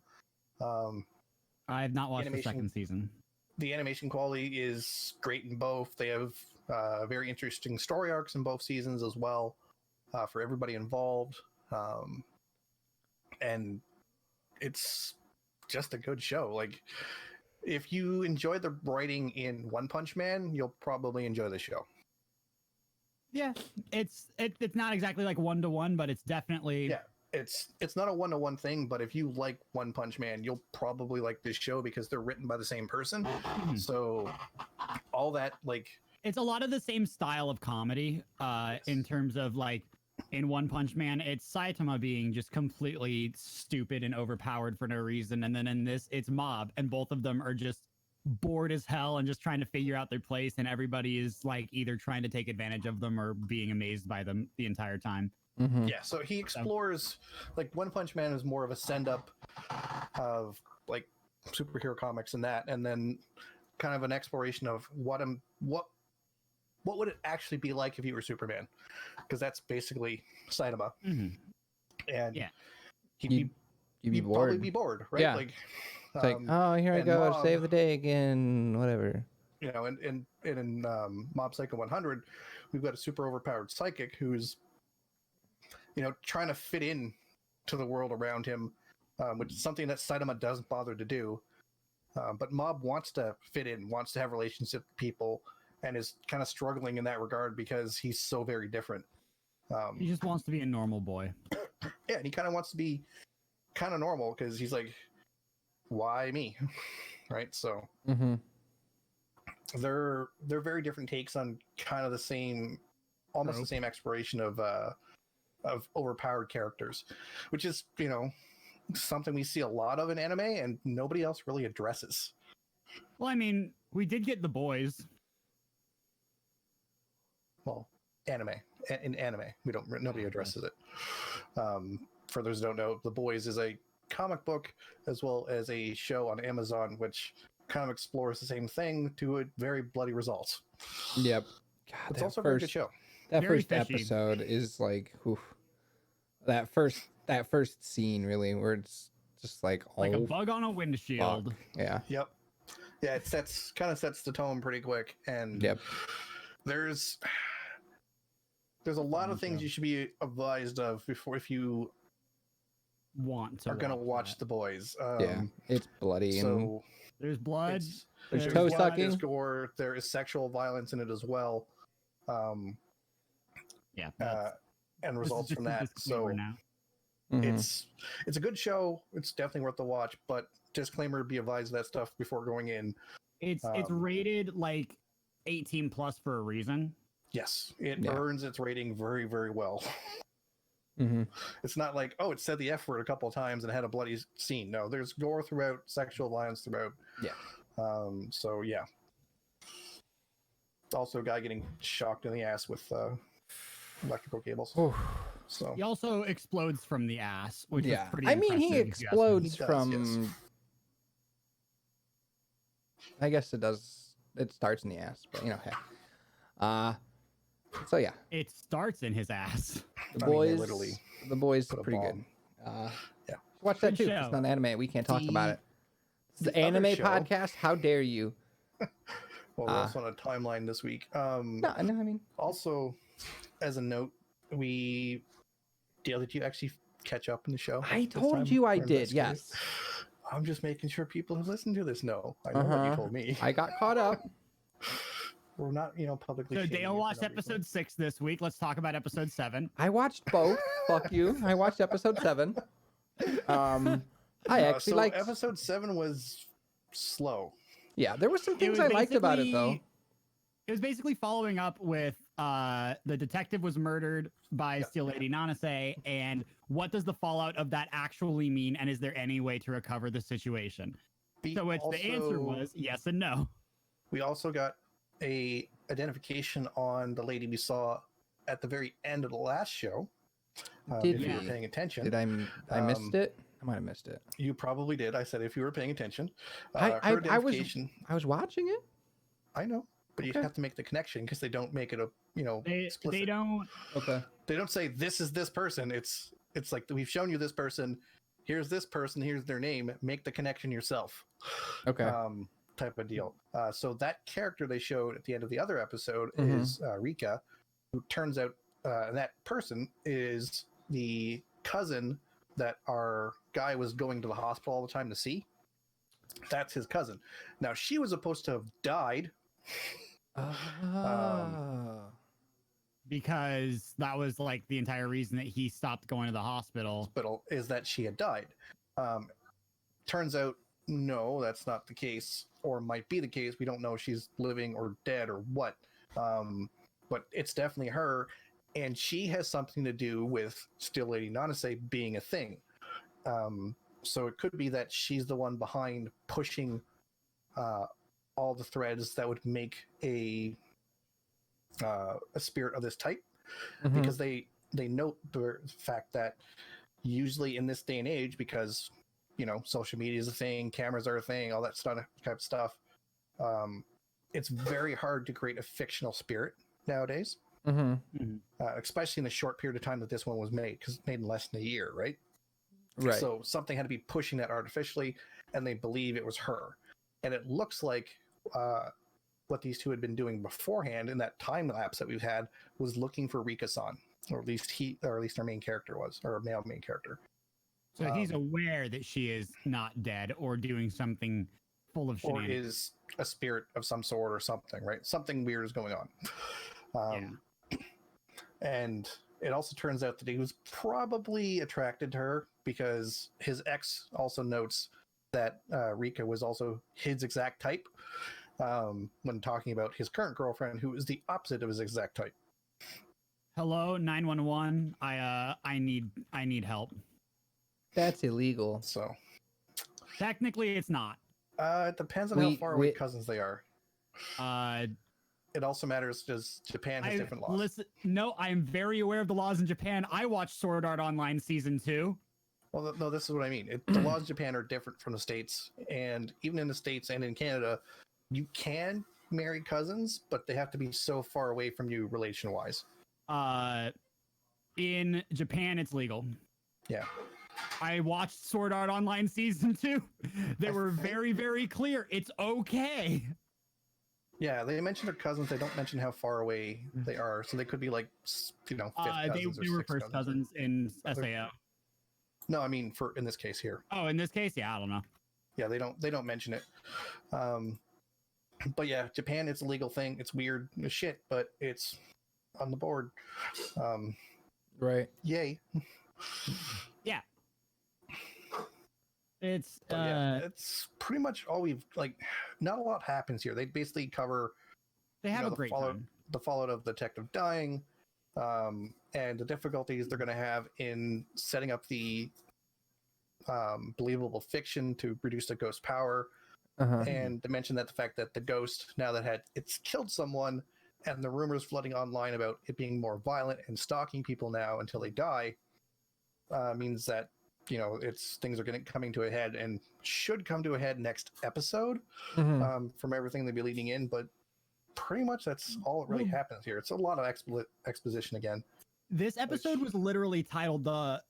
[SPEAKER 4] I have not watched the
[SPEAKER 3] Animation-
[SPEAKER 4] second season.
[SPEAKER 3] The animation quality is great in both. They have very interesting story arcs in both seasons as well, for everybody involved. And it's just a good show. Like, if you enjoy the writing in One Punch Man, you'll probably enjoy the show.
[SPEAKER 4] Yeah, it's not exactly like 1-to-1, but it's definitely
[SPEAKER 3] Yeah. It's not a one-to-one thing, but if you like One Punch Man, you'll probably like this show because they're written by the same person. So all that, like,
[SPEAKER 4] it's a lot of the same style of comedy. In terms of like in One Punch Man, it's Saitama being just completely stupid and overpowered for no reason, and then in this, it's Mob, and both of them are just bored as hell and just trying to figure out their place, and everybody is like either trying to take advantage of them or being amazed by them the entire time.
[SPEAKER 2] Mm-hmm.
[SPEAKER 3] yeah. So he explores, like, One Punch Man is more of a send-up of like superhero comics and that, and then kind of an exploration of what would it actually be like if you were Superman, because that's basically Saitama.
[SPEAKER 4] Mhm.
[SPEAKER 3] And
[SPEAKER 4] Yeah.
[SPEAKER 2] You'd be
[SPEAKER 3] you'd probably
[SPEAKER 2] bored.
[SPEAKER 3] be bored, right?
[SPEAKER 2] Yeah.
[SPEAKER 3] Like,
[SPEAKER 2] It's like, oh, here I
[SPEAKER 3] and
[SPEAKER 2] go,
[SPEAKER 3] Mob-
[SPEAKER 2] save the day again, whatever.
[SPEAKER 3] you know, in Mob Psycho 100, we've got a super overpowered psychic who's, you know, trying to fit in to the world around him, which is something that Saitama doesn't bother to do. But Mob wants to fit in, wants to have relationships with people, and is kind of struggling in that regard because he's so very different.
[SPEAKER 4] He just wants to be a normal boy.
[SPEAKER 3] Yeah, and he kind of wants to be kind of normal because he's like, why me? Right? So
[SPEAKER 2] Mm-hmm.
[SPEAKER 3] they're very different takes on kind of the same, almost the
[SPEAKER 4] Trope.
[SPEAKER 3] same exploration of overpowered characters, which is, you know, something we see a lot of in anime and nobody else really addresses.
[SPEAKER 4] Well, I mean, we did get the boys.
[SPEAKER 3] Well, in anime, nobody addresses it. For those who don't know, The Boys is a comic book as well as a show on Amazon, which kind of explores the same thing to a very bloody results.
[SPEAKER 2] Yep. God,
[SPEAKER 3] It's
[SPEAKER 2] that
[SPEAKER 3] also a very good
[SPEAKER 2] first,
[SPEAKER 3] show.
[SPEAKER 2] that
[SPEAKER 4] Very
[SPEAKER 2] first
[SPEAKER 4] fishy.
[SPEAKER 2] episode is like, oof. That first scene, really, where it's just like,
[SPEAKER 4] Like a
[SPEAKER 2] oh,
[SPEAKER 4] bug on a windshield.
[SPEAKER 2] fuck. Yeah.
[SPEAKER 3] Yep. Yeah, it kind of sets the tone pretty quick, and
[SPEAKER 2] Yep.
[SPEAKER 3] there's a lot of things you should be advised of before, if you
[SPEAKER 4] Want to
[SPEAKER 3] are going to watch
[SPEAKER 4] that.
[SPEAKER 3] The Boys.
[SPEAKER 2] Yeah. It's bloody and
[SPEAKER 3] So
[SPEAKER 4] There's blood.
[SPEAKER 3] it's,
[SPEAKER 2] There's
[SPEAKER 3] there's
[SPEAKER 2] toe
[SPEAKER 3] blood,
[SPEAKER 2] sucking.
[SPEAKER 3] there's gore, there is sexual violence in it as well,
[SPEAKER 4] Yeah.
[SPEAKER 3] and results from that. So
[SPEAKER 4] now.
[SPEAKER 2] Mhm.
[SPEAKER 3] it's a good show. It's definitely worth the watch. But disclaimer: be advised of that stuff before going in.
[SPEAKER 4] It's
[SPEAKER 3] Um,
[SPEAKER 4] rated like 18 plus for a reason.
[SPEAKER 3] Yes, it
[SPEAKER 2] Yeah.
[SPEAKER 3] earns its rating very, very well.
[SPEAKER 2] Mhm.
[SPEAKER 3] It's not like, oh, it said the F word a couple of times and had a bloody scene. No, there's gore throughout, sexual violence throughout.
[SPEAKER 2] Yeah.
[SPEAKER 3] So yeah. Also, a guy getting shocked in the ass with electrical cables.
[SPEAKER 2] Oof.
[SPEAKER 3] So
[SPEAKER 4] He also explodes from the ass, which
[SPEAKER 2] Yeah.
[SPEAKER 4] is pretty
[SPEAKER 2] I mean, he
[SPEAKER 4] impressive, if you ask me.
[SPEAKER 2] explodes
[SPEAKER 3] He does,
[SPEAKER 2] from.
[SPEAKER 3] yes.
[SPEAKER 2] I guess it does. It starts in the ass, but you know, hey. So yeah,
[SPEAKER 4] It starts in his ass.
[SPEAKER 2] the
[SPEAKER 3] I mean, they
[SPEAKER 2] boys.
[SPEAKER 3] literally
[SPEAKER 2] The boys
[SPEAKER 3] put
[SPEAKER 2] are
[SPEAKER 3] a
[SPEAKER 2] pretty
[SPEAKER 3] bomb.
[SPEAKER 2] good.
[SPEAKER 3] Yeah.
[SPEAKER 2] Watch that
[SPEAKER 4] Good
[SPEAKER 2] too.
[SPEAKER 4] show.
[SPEAKER 2] It's not anime. We can't talk about it. It's the
[SPEAKER 3] the other
[SPEAKER 2] anime
[SPEAKER 3] show-
[SPEAKER 2] podcast. How dare you?
[SPEAKER 3] Well, we're also on a timeline this week.
[SPEAKER 2] No, I mean,
[SPEAKER 3] Also, as a note, did you actually catch up in the show?
[SPEAKER 2] I
[SPEAKER 3] this
[SPEAKER 2] told
[SPEAKER 3] time?
[SPEAKER 2] you I
[SPEAKER 3] Or
[SPEAKER 2] did.
[SPEAKER 3] investigated?
[SPEAKER 2] Yes,
[SPEAKER 3] I'm just making sure people who listen to this know. I know what
[SPEAKER 2] Uh-huh.
[SPEAKER 3] you told me.
[SPEAKER 2] I got caught up.
[SPEAKER 3] We're not, publicly.
[SPEAKER 4] So
[SPEAKER 3] shaming you
[SPEAKER 4] Dale
[SPEAKER 3] for
[SPEAKER 4] watched
[SPEAKER 3] no reason.
[SPEAKER 4] episode 6 this week. Let's talk about episode 7.
[SPEAKER 2] I watched both. Fuck you. I watched episode 7. I actually
[SPEAKER 3] so
[SPEAKER 2] liked.
[SPEAKER 3] episode 7 was slow.
[SPEAKER 2] Yeah, there was some
[SPEAKER 4] It
[SPEAKER 2] things
[SPEAKER 4] was
[SPEAKER 2] I liked about it though.
[SPEAKER 4] basically- It was basically following up with the detective was murdered by Steel Lady Nanase, and what does the fallout of that actually mean, and is there any way to recover the situation?
[SPEAKER 3] We
[SPEAKER 4] So it's the answer
[SPEAKER 3] also-
[SPEAKER 4] was yes and no.
[SPEAKER 3] We also got a identification on the lady we saw at the very end of the last show.
[SPEAKER 2] Did
[SPEAKER 3] if you were
[SPEAKER 2] we?
[SPEAKER 3] paying attention,
[SPEAKER 2] Did I missed it? I might have missed it.
[SPEAKER 3] you probably did. I said if you were paying attention.
[SPEAKER 2] I
[SPEAKER 3] her
[SPEAKER 2] was
[SPEAKER 3] identification,
[SPEAKER 2] I was watching it.
[SPEAKER 3] I know, but you
[SPEAKER 2] Okay.
[SPEAKER 3] have to make the connection because they don't make it
[SPEAKER 4] They
[SPEAKER 3] explicit.
[SPEAKER 4] don't.
[SPEAKER 2] Okay.
[SPEAKER 3] They don't say this is this person. It's like we've shown you this person. Here's this person. Here's their name. Make the connection yourself.
[SPEAKER 2] Okay.
[SPEAKER 3] Type of deal. So that character they showed at the end of the other episode
[SPEAKER 2] Mhm.
[SPEAKER 3] is Rika, who turns out that person is the cousin that our guy was going to the hospital all the time to see. That's his cousin. Now, she was supposed to have died.
[SPEAKER 4] Because that was like the entire reason that he stopped going to the hospital.
[SPEAKER 3] Is that she had died. Turns out, no, that's not the case, or might be the case. We don't know if she's living or dead or what. But it's definitely her, and she has something to do with Still Lady Nanase being a thing. So it could be that she's the one behind pushing all the threads that would make a spirit of this type,
[SPEAKER 2] Mhm.
[SPEAKER 3] because they note the fact that usually in this day and age, because social media is a thing, cameras are a thing, all that type of stuff, it's very hard to create a fictional spirit nowadays, especially in the short period of time that this one was made, because it's made in less than a year, right?
[SPEAKER 2] Right.
[SPEAKER 3] So something had to be pushing that artificially, and they believe it was her. And it looks like what these two had been doing beforehand in that time lapse that we've had was looking for Rika-san, or at least our main character was, or our male main character.
[SPEAKER 4] So he's aware that she is not dead or doing something full of
[SPEAKER 3] or
[SPEAKER 4] shenanigans.
[SPEAKER 3] is a spirit of some sort or something, right? Something weird is going on. And it also turns out that he was probably attracted to her because his ex also notes that Rika was also his exact type, when talking about his current girlfriend, who is the opposite of his exact type.
[SPEAKER 4] Hello, 911. I need help.
[SPEAKER 2] That's illegal.
[SPEAKER 3] So
[SPEAKER 4] Technically, it's not.
[SPEAKER 3] it depends on how far away cousins they are. It also matters because Japan has different laws.
[SPEAKER 4] Listen, no, I'm very aware of the laws in Japan. I watched Sword Art Online Season 2.
[SPEAKER 3] Well, no, this is what I mean. The laws in Japan are different from the States, and even in the States and in Canada, you can marry cousins, but they have to be so far away from you relation-wise.
[SPEAKER 4] In Japan, it's legal.
[SPEAKER 3] Yeah.
[SPEAKER 4] I watched Sword Art Online Season 2. They were very, very clear. It's okay.
[SPEAKER 3] Yeah, they mention their cousins. They don't mention how far away they are. So they could be like, fifth cousins.
[SPEAKER 4] They were first cousins in SAO.
[SPEAKER 3] No, I mean in this case here.
[SPEAKER 4] Oh, in this case, yeah, I don't know.
[SPEAKER 3] Yeah, they don't mention it. But yeah, Japan, it's a legal thing. It's weird as shit, but it's on the board.
[SPEAKER 2] Right.
[SPEAKER 3] Yay.
[SPEAKER 4] Yeah. It's
[SPEAKER 3] it's pretty much all we've not a lot happens here. They basically cover
[SPEAKER 4] they have a great time.
[SPEAKER 3] The fallout of the detective dying, and the difficulties they're going to have in setting up the believable fiction to reduce the ghost power, and to mention that the fact that the ghost, now that it's killed someone, and the rumors flooding online about it being more violent and stalking people now until they die, means that things are coming to a head, and should come to a head next episode, from everything they'll be leading in. But pretty much that's all that really happens here. It's a lot of exposition again.
[SPEAKER 4] This episode was literally titled the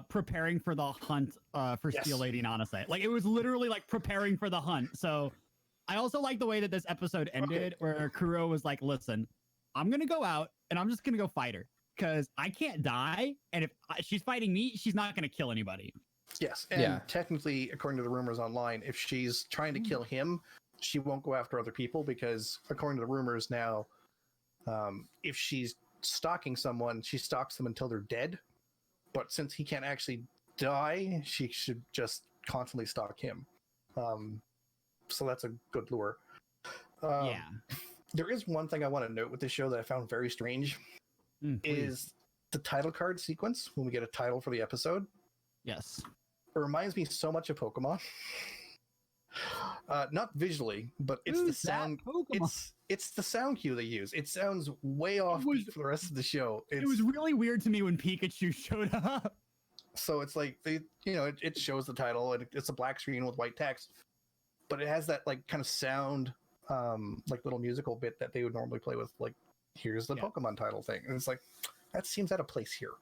[SPEAKER 4] preparing for the hunt for Steel Lady Nanase. Like, it was literally like preparing for the hunt. So I also like the way that this episode ended, where Kuro was like, listen, I'm going to go out and I'm just going to go fight her, because I can't die. And if she's fighting me, she's not going to kill anybody.
[SPEAKER 3] Yes. And technically, according to the rumors online, if she's trying to kill him, she won't go after other people, because according to the rumors now, if she's stalking someone, she stalks them until they're dead. But since he can't actually die, she should just constantly stalk him. So that's a good lure. There is one thing I want to note with this show that I found very strange, is the title card sequence when we get a title for the episode.
[SPEAKER 4] Yes.
[SPEAKER 3] It reminds me so much of Pokemon. Not visually, but it's the sound. It's the sound cue they use. It sounds way off for the rest of the show.
[SPEAKER 4] It was really weird to me when Pikachu showed up.
[SPEAKER 3] So it's like it shows the title, and it's a black screen with white text, but it has that kind of sound, little musical bit that they would normally play with, here's the Pokemon title thing, and it's like, that seems out of place here.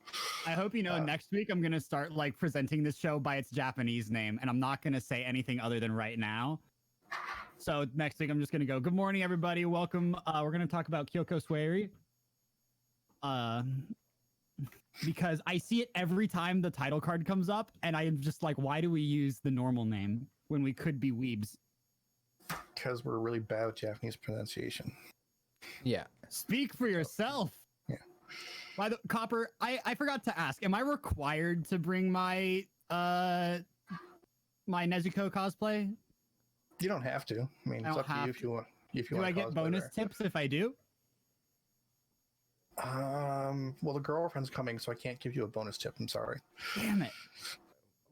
[SPEAKER 4] I hope you know next week I'm gonna start like presenting this show by its Japanese name, and I'm not gonna say anything other than right now. So next week I'm just gonna go, good morning everybody, welcome. We're gonna talk about Kyoko Sweiri. Because I see it every time the title card comes up, and I am just like, why do we use the normal name when we could be Weebs?
[SPEAKER 3] Because we're really bad with Japanese pronunciation.
[SPEAKER 2] Yeah.
[SPEAKER 4] Speak for yourself.
[SPEAKER 3] Yeah.
[SPEAKER 4] By the Copper, I forgot to ask, am I required to bring my my Nezuko cosplay?
[SPEAKER 3] You don't have to. I mean, it's up to you if you want. If you
[SPEAKER 4] do
[SPEAKER 3] want
[SPEAKER 4] I get bonus tips if I do?
[SPEAKER 3] Well, the girlfriend's coming, so I can't give you a bonus tip. I'm sorry.
[SPEAKER 4] Damn it.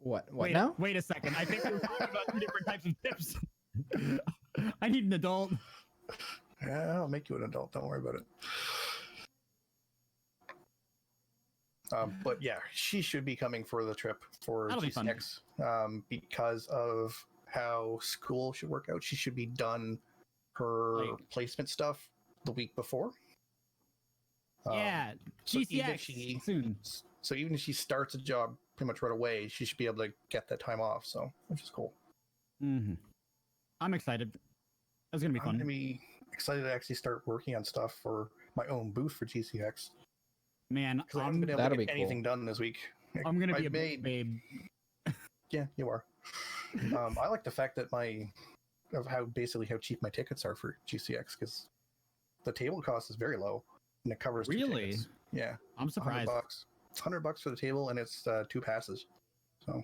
[SPEAKER 2] What
[SPEAKER 4] wait,
[SPEAKER 2] now?
[SPEAKER 4] Wait a second. I think we're talking about two different types of tips. I need an adult.
[SPEAKER 3] Yeah, I'll make you an adult. Don't worry about it. But yeah, she should be coming for the trip for GCX because of how school should work out. She should be done her placement stuff the week before.
[SPEAKER 4] Yeah, GCX soon.
[SPEAKER 3] So even if she starts a job pretty much right away, she should be able to get that time off. So, which is cool.
[SPEAKER 4] Mm-hmm. I'm excited. That's gonna be fun.
[SPEAKER 3] I'm gonna be excited to actually start working on stuff for my own booth for GCX.
[SPEAKER 4] Man,
[SPEAKER 3] because I haven't been able to get anything done this week.
[SPEAKER 4] I'm gonna be a babe.
[SPEAKER 3] Yeah, you are. I like the fact that how cheap my tickets are for GCX, because the table cost is very low and it covers two tickets. Yeah,
[SPEAKER 4] I'm surprised.
[SPEAKER 3] $100 for the table, and it's 2 passes. So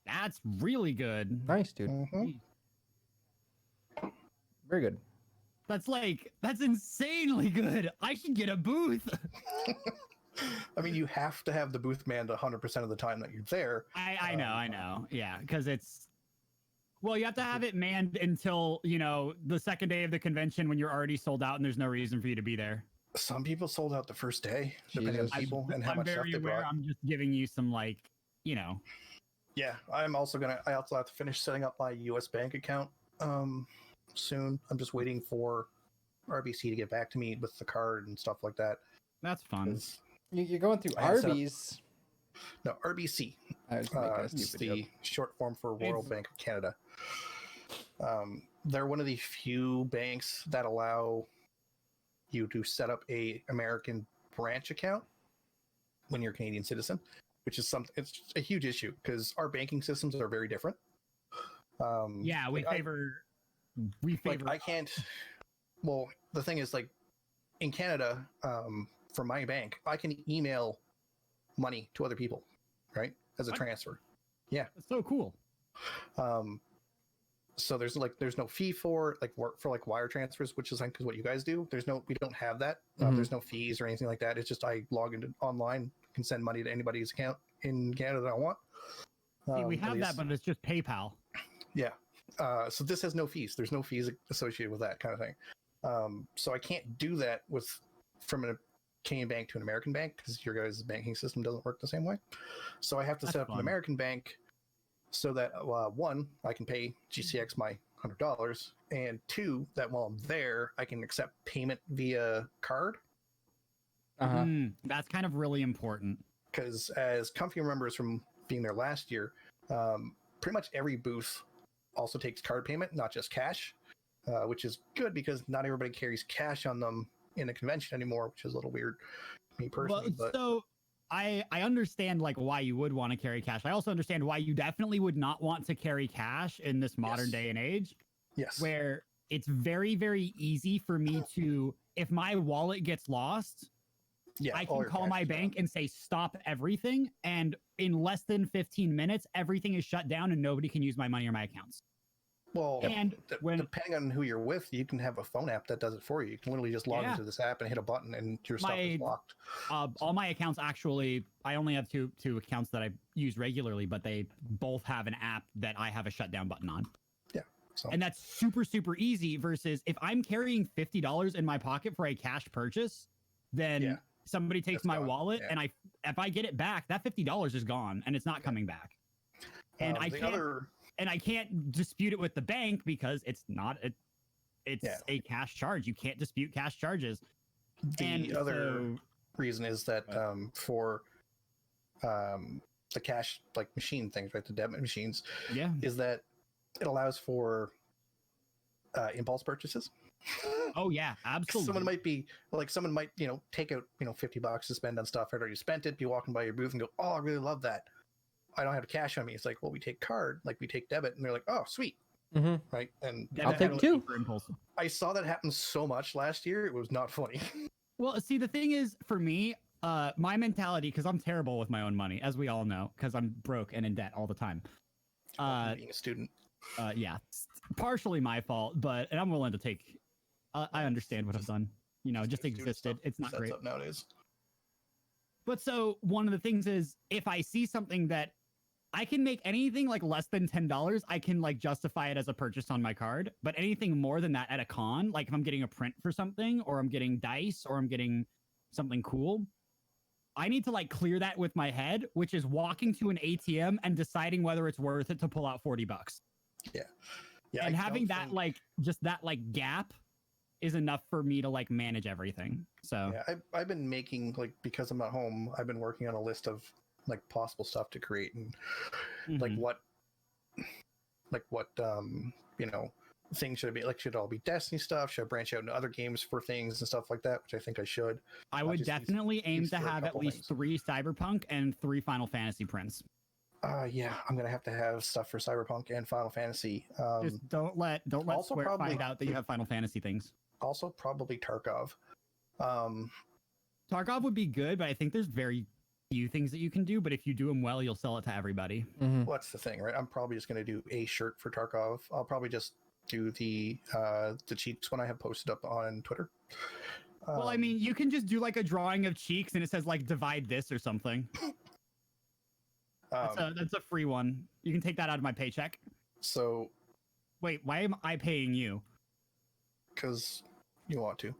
[SPEAKER 4] that's really good.
[SPEAKER 2] Nice, dude.
[SPEAKER 3] Mm-hmm.
[SPEAKER 2] Very good.
[SPEAKER 4] That's insanely good. I should get a booth.
[SPEAKER 3] I mean, you have to have the booth manned 100% of the time that you're there.
[SPEAKER 4] I know. Yeah, because you have to have it manned until, the second day of the convention when you're already sold out and there's no reason for you to be there.
[SPEAKER 3] Some people sold out the first day, depending on people and how much stuff they brought.
[SPEAKER 4] I'm just giving you some,
[SPEAKER 3] Yeah, I also have to finish setting up my US bank account soon. I'm just waiting for RBC to get back to me with the card and stuff like that.
[SPEAKER 4] That's fun.
[SPEAKER 2] You're going through Arby's.
[SPEAKER 3] No, RBC. It's the short form for Royal Bank of Canada. They're one of the few banks that allow you to set up a American branch account when you're a Canadian citizen, which is it's a huge issue because our banking systems are very different.
[SPEAKER 4] We favor.
[SPEAKER 3] I can't. Well, the thing is, in Canada, for my bank, I can email money to other people, right, as a transfer. Yeah,
[SPEAKER 4] that's so cool.
[SPEAKER 3] So there's no fee for wire transfers, which is what you guys do. We don't have that. There's no fees or anything like that. It's just I log into online, can send money to anybody's account in Canada that I want.
[SPEAKER 4] See, we have that, but it's just PayPal.
[SPEAKER 3] Yeah. So this has no fees. There's no fees associated with that kind of thing. So I can't do that from a Canadian bank to an American bank because your guys' banking system doesn't work the same way. So I have to set up an American bank so that one, I can pay GCX my $100, and two, that while I'm there, I can accept payment via card.
[SPEAKER 4] That's kind of really important.
[SPEAKER 3] Because as Comfy remembers from being there last year, pretty much every booth also takes card payment, not just cash, which is good because not everybody carries cash on them in the convention anymore, which is a little weird to me personally.
[SPEAKER 4] So I understand why you would want to carry cash. I also understand why you definitely would not want to carry cash in this modern day and age.
[SPEAKER 3] Yes.
[SPEAKER 4] Where it's very, very easy for me to, if my wallet gets lost, I can call my bank and say, stop everything. And in less than 15 minutes, everything is shut down and nobody can use my money or my accounts.
[SPEAKER 3] Well, depending on who you're with, you can have a phone app that does it for you. You can literally just log into this app and hit a button and your stuff is locked.
[SPEAKER 4] All my accounts actually, I only have two accounts that I use regularly, but they both have an app that I have a shutdown button on.
[SPEAKER 3] Yeah. So.
[SPEAKER 4] And that's super, super easy versus if I'm carrying $50 in my pocket for a cash purchase, then somebody takes my wallet and if I get it back, that $50 is gone and it's not coming back. And I can't dispute it with the bank because it's not a cash charge. You can't dispute cash charges.
[SPEAKER 3] reason is that for the cash like machine things, right? The debit machines, is that it allows for impulse purchases.
[SPEAKER 4] Oh yeah, absolutely.
[SPEAKER 3] Someone might take out $50 to spend on stuff. I'd already spent it. Be walking by your booth and go, oh, I really love that. I don't have cash on me. It's like, well, we take card, like we take debit, and they're like, oh, sweet, right? And
[SPEAKER 2] I'll take two.
[SPEAKER 3] I saw that happen so much last year; it was not funny.
[SPEAKER 4] Well, see, the thing is, for me, my mentality, because I'm terrible with my own money, as we all know, because I'm broke and in debt all the time.
[SPEAKER 3] Being a student.
[SPEAKER 4] Yeah, it's partially my fault, and I'm willing to take. I understand what I've done. Just existed. It's not great
[SPEAKER 3] nowadays.
[SPEAKER 4] But so one of the things is, if I see something that I can make anything like less than $10, I can like justify it as a purchase on my card. But anything more than that at a con, like if I'm getting a print for something, or I'm getting dice, or I'm getting something cool, I need to like clear that with my head, which is walking to an ATM and deciding whether it's worth it to pull out $40.
[SPEAKER 3] Yeah.
[SPEAKER 4] And having that just that gap is enough for me to like manage everything. So
[SPEAKER 3] yeah, I've been making because I'm at home, I've been working on a list of like possible stuff to create and what things should it be like? Should it all be Destiny stuff? Should I branch out into other games for things and stuff like that? Which I think I should.
[SPEAKER 4] I would definitely aim to have at least 3 Cyberpunk and 3 Final Fantasy prints.
[SPEAKER 3] Yeah, I'm gonna have to have stuff for Cyberpunk and Final Fantasy.
[SPEAKER 4] Just don't let Square find out that you have Final Fantasy things.
[SPEAKER 3] Also, probably Tarkov.
[SPEAKER 4] Tarkov would be good, but I think there's very few things that you can do. But if you do them well, you'll sell it to everybody.
[SPEAKER 3] Well, that's the thing, right? I'm probably just gonna do a shirt for Tarkov. I'll probably just do the cheeks when I have posted up on Twitter.
[SPEAKER 4] Well, I mean, you can just do like a drawing of cheeks and it says like divide this or something. That's a free one. You can take that out of my paycheck.
[SPEAKER 3] So,
[SPEAKER 4] wait, why am I paying you?
[SPEAKER 3] Because you want to.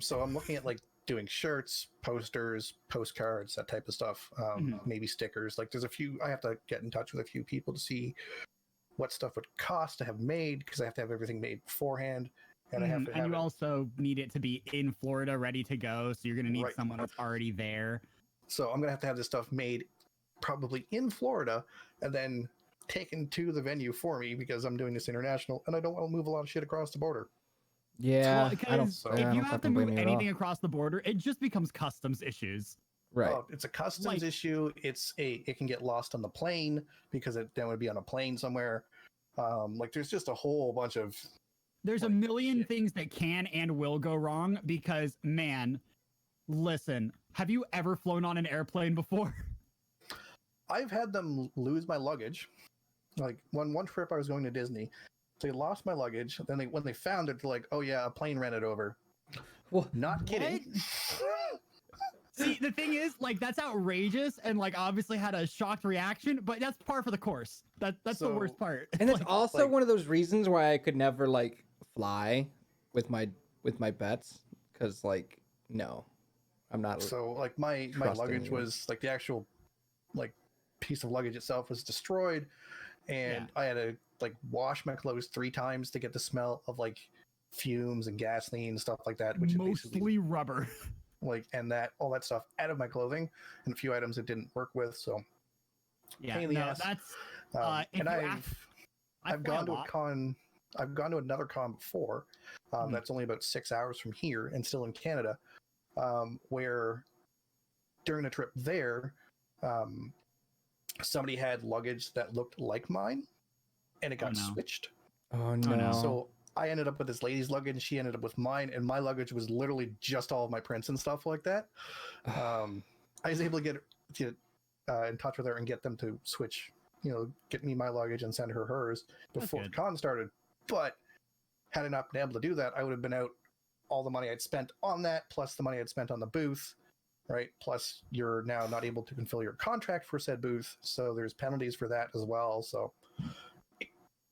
[SPEAKER 3] So I'm looking at like doing shirts, posters, postcards, that type of stuff. Maybe stickers. Like there's a few. I have to get in touch with a few people to see what stuff would cost to have made, because I have to have everything made beforehand. And I have to have
[SPEAKER 4] you also need it to be in Florida, ready to go. So you're going to need someone that's already there.
[SPEAKER 3] So I'm going to have this stuff made probably in Florida and then taken to the venue for me, because I'm doing this international and I don't want to move a lot of shit across the border.
[SPEAKER 2] Yeah,
[SPEAKER 4] well, if you have to move anything across the border, it just becomes customs issues.
[SPEAKER 2] Right.
[SPEAKER 3] It's a customs issue. It can get lost on the plane, because it then would be on a plane somewhere. There's just a whole bunch of.
[SPEAKER 4] There's a million things that can and will go wrong, because man, listen, have you ever flown on an airplane before?
[SPEAKER 3] I've had them lose my luggage. Like one trip I was going to Disney, they lost my luggage. Then when they found it, they're like, "Oh yeah, a plane ran it over."
[SPEAKER 2] Well,
[SPEAKER 3] not kidding.
[SPEAKER 4] See, the thing is, that's outrageous, and obviously had a shocked reaction, but that's par for the course. That's the worst part.
[SPEAKER 2] And it's also one of those reasons why I could never fly with my pets, because no, I'm not.
[SPEAKER 3] So my luggage was the actual piece of luggage itself was destroyed, and I had to wash my clothes 3 times to get the smell of fumes and gasoline and stuff like that, which
[SPEAKER 4] mostly
[SPEAKER 3] is basically
[SPEAKER 4] rubber.
[SPEAKER 3] And all that stuff out of my clothing, and a few items it didn't work with. So
[SPEAKER 4] that's
[SPEAKER 3] and I've gone to a con. I've gone to another con before. That's only about 6 hours from here and still in Canada, where during a trip there, somebody had luggage that looked like mine, and it got switched.
[SPEAKER 2] Oh no!
[SPEAKER 3] So I ended up with this lady's luggage, and she ended up with mine, and my luggage was literally just all of my prints and stuff like that. I was able to get in touch with her and get them to switch, get me my luggage and send her hers before the con started. But had I not been able to do that, I would have been out all the money I'd spent on that, plus the money I'd spent on the booth, right? Plus you're now not able to fulfill your contract for said booth, so there's penalties for that as well. So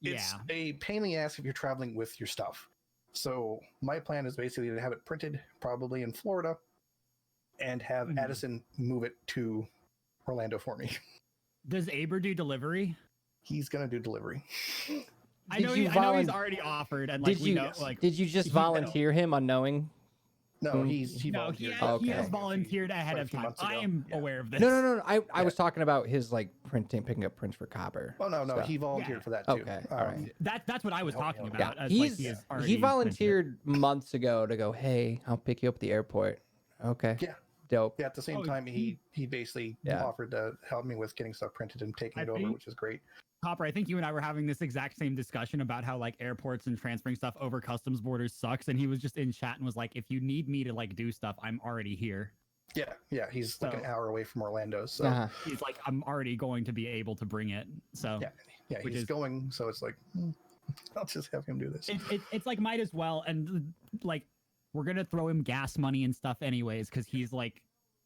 [SPEAKER 3] it's a pain in the ass if you're traveling with your stuff. So my plan is basically to have it printed probably in Florida and have Addison move it to Orlando for me.
[SPEAKER 4] Does Aber do delivery?
[SPEAKER 3] He's gonna do delivery.
[SPEAKER 4] I know he's already offered, and
[SPEAKER 2] did you just volunteer him unknowing?
[SPEAKER 3] No, he
[SPEAKER 4] No,
[SPEAKER 3] volunteered.
[SPEAKER 4] he
[SPEAKER 2] Okay.
[SPEAKER 4] has volunteered ahead
[SPEAKER 3] a
[SPEAKER 4] of
[SPEAKER 3] few
[SPEAKER 4] time.
[SPEAKER 3] months
[SPEAKER 4] I
[SPEAKER 3] ago.
[SPEAKER 4] am
[SPEAKER 3] Yeah.
[SPEAKER 4] aware of this.
[SPEAKER 2] No. I
[SPEAKER 3] Yeah.
[SPEAKER 2] was talking about his like picking up prints for copper.
[SPEAKER 3] Oh no,
[SPEAKER 2] stuff.
[SPEAKER 3] he volunteered
[SPEAKER 4] Yeah.
[SPEAKER 3] for that too.
[SPEAKER 2] Okay, all right.
[SPEAKER 4] That's what I was
[SPEAKER 3] Help me
[SPEAKER 4] talking
[SPEAKER 3] out.
[SPEAKER 2] Yeah,
[SPEAKER 4] about. as, like,
[SPEAKER 2] he
[SPEAKER 4] has already mentioned it.
[SPEAKER 2] volunteered months ago to go. Hey, I'll pick you up at the airport. Okay.
[SPEAKER 3] Yeah.
[SPEAKER 2] Dope.
[SPEAKER 3] Yeah, at the same time, he basically
[SPEAKER 2] Yeah.
[SPEAKER 3] offered to help me with getting stuff printed and taking
[SPEAKER 4] I
[SPEAKER 3] it over,
[SPEAKER 4] think-
[SPEAKER 3] which is great.
[SPEAKER 4] Copper, I think you and I were having this exact same discussion about how like airports and transferring stuff over customs borders sucks, and he was just in chat and was like, "If you need me to like do stuff, I'm already here."
[SPEAKER 3] Yeah, he's like an
[SPEAKER 4] So-
[SPEAKER 3] hour away from Orlando, so
[SPEAKER 2] Uh-huh.
[SPEAKER 4] He's like, "I'm already going to be able to bring it." So
[SPEAKER 3] yeah,
[SPEAKER 4] which
[SPEAKER 3] he's
[SPEAKER 4] is-
[SPEAKER 3] going. So it's like, I'll just have him do this.
[SPEAKER 4] it's like might as well, and like we're gonna throw him gas money and stuff anyways because he's like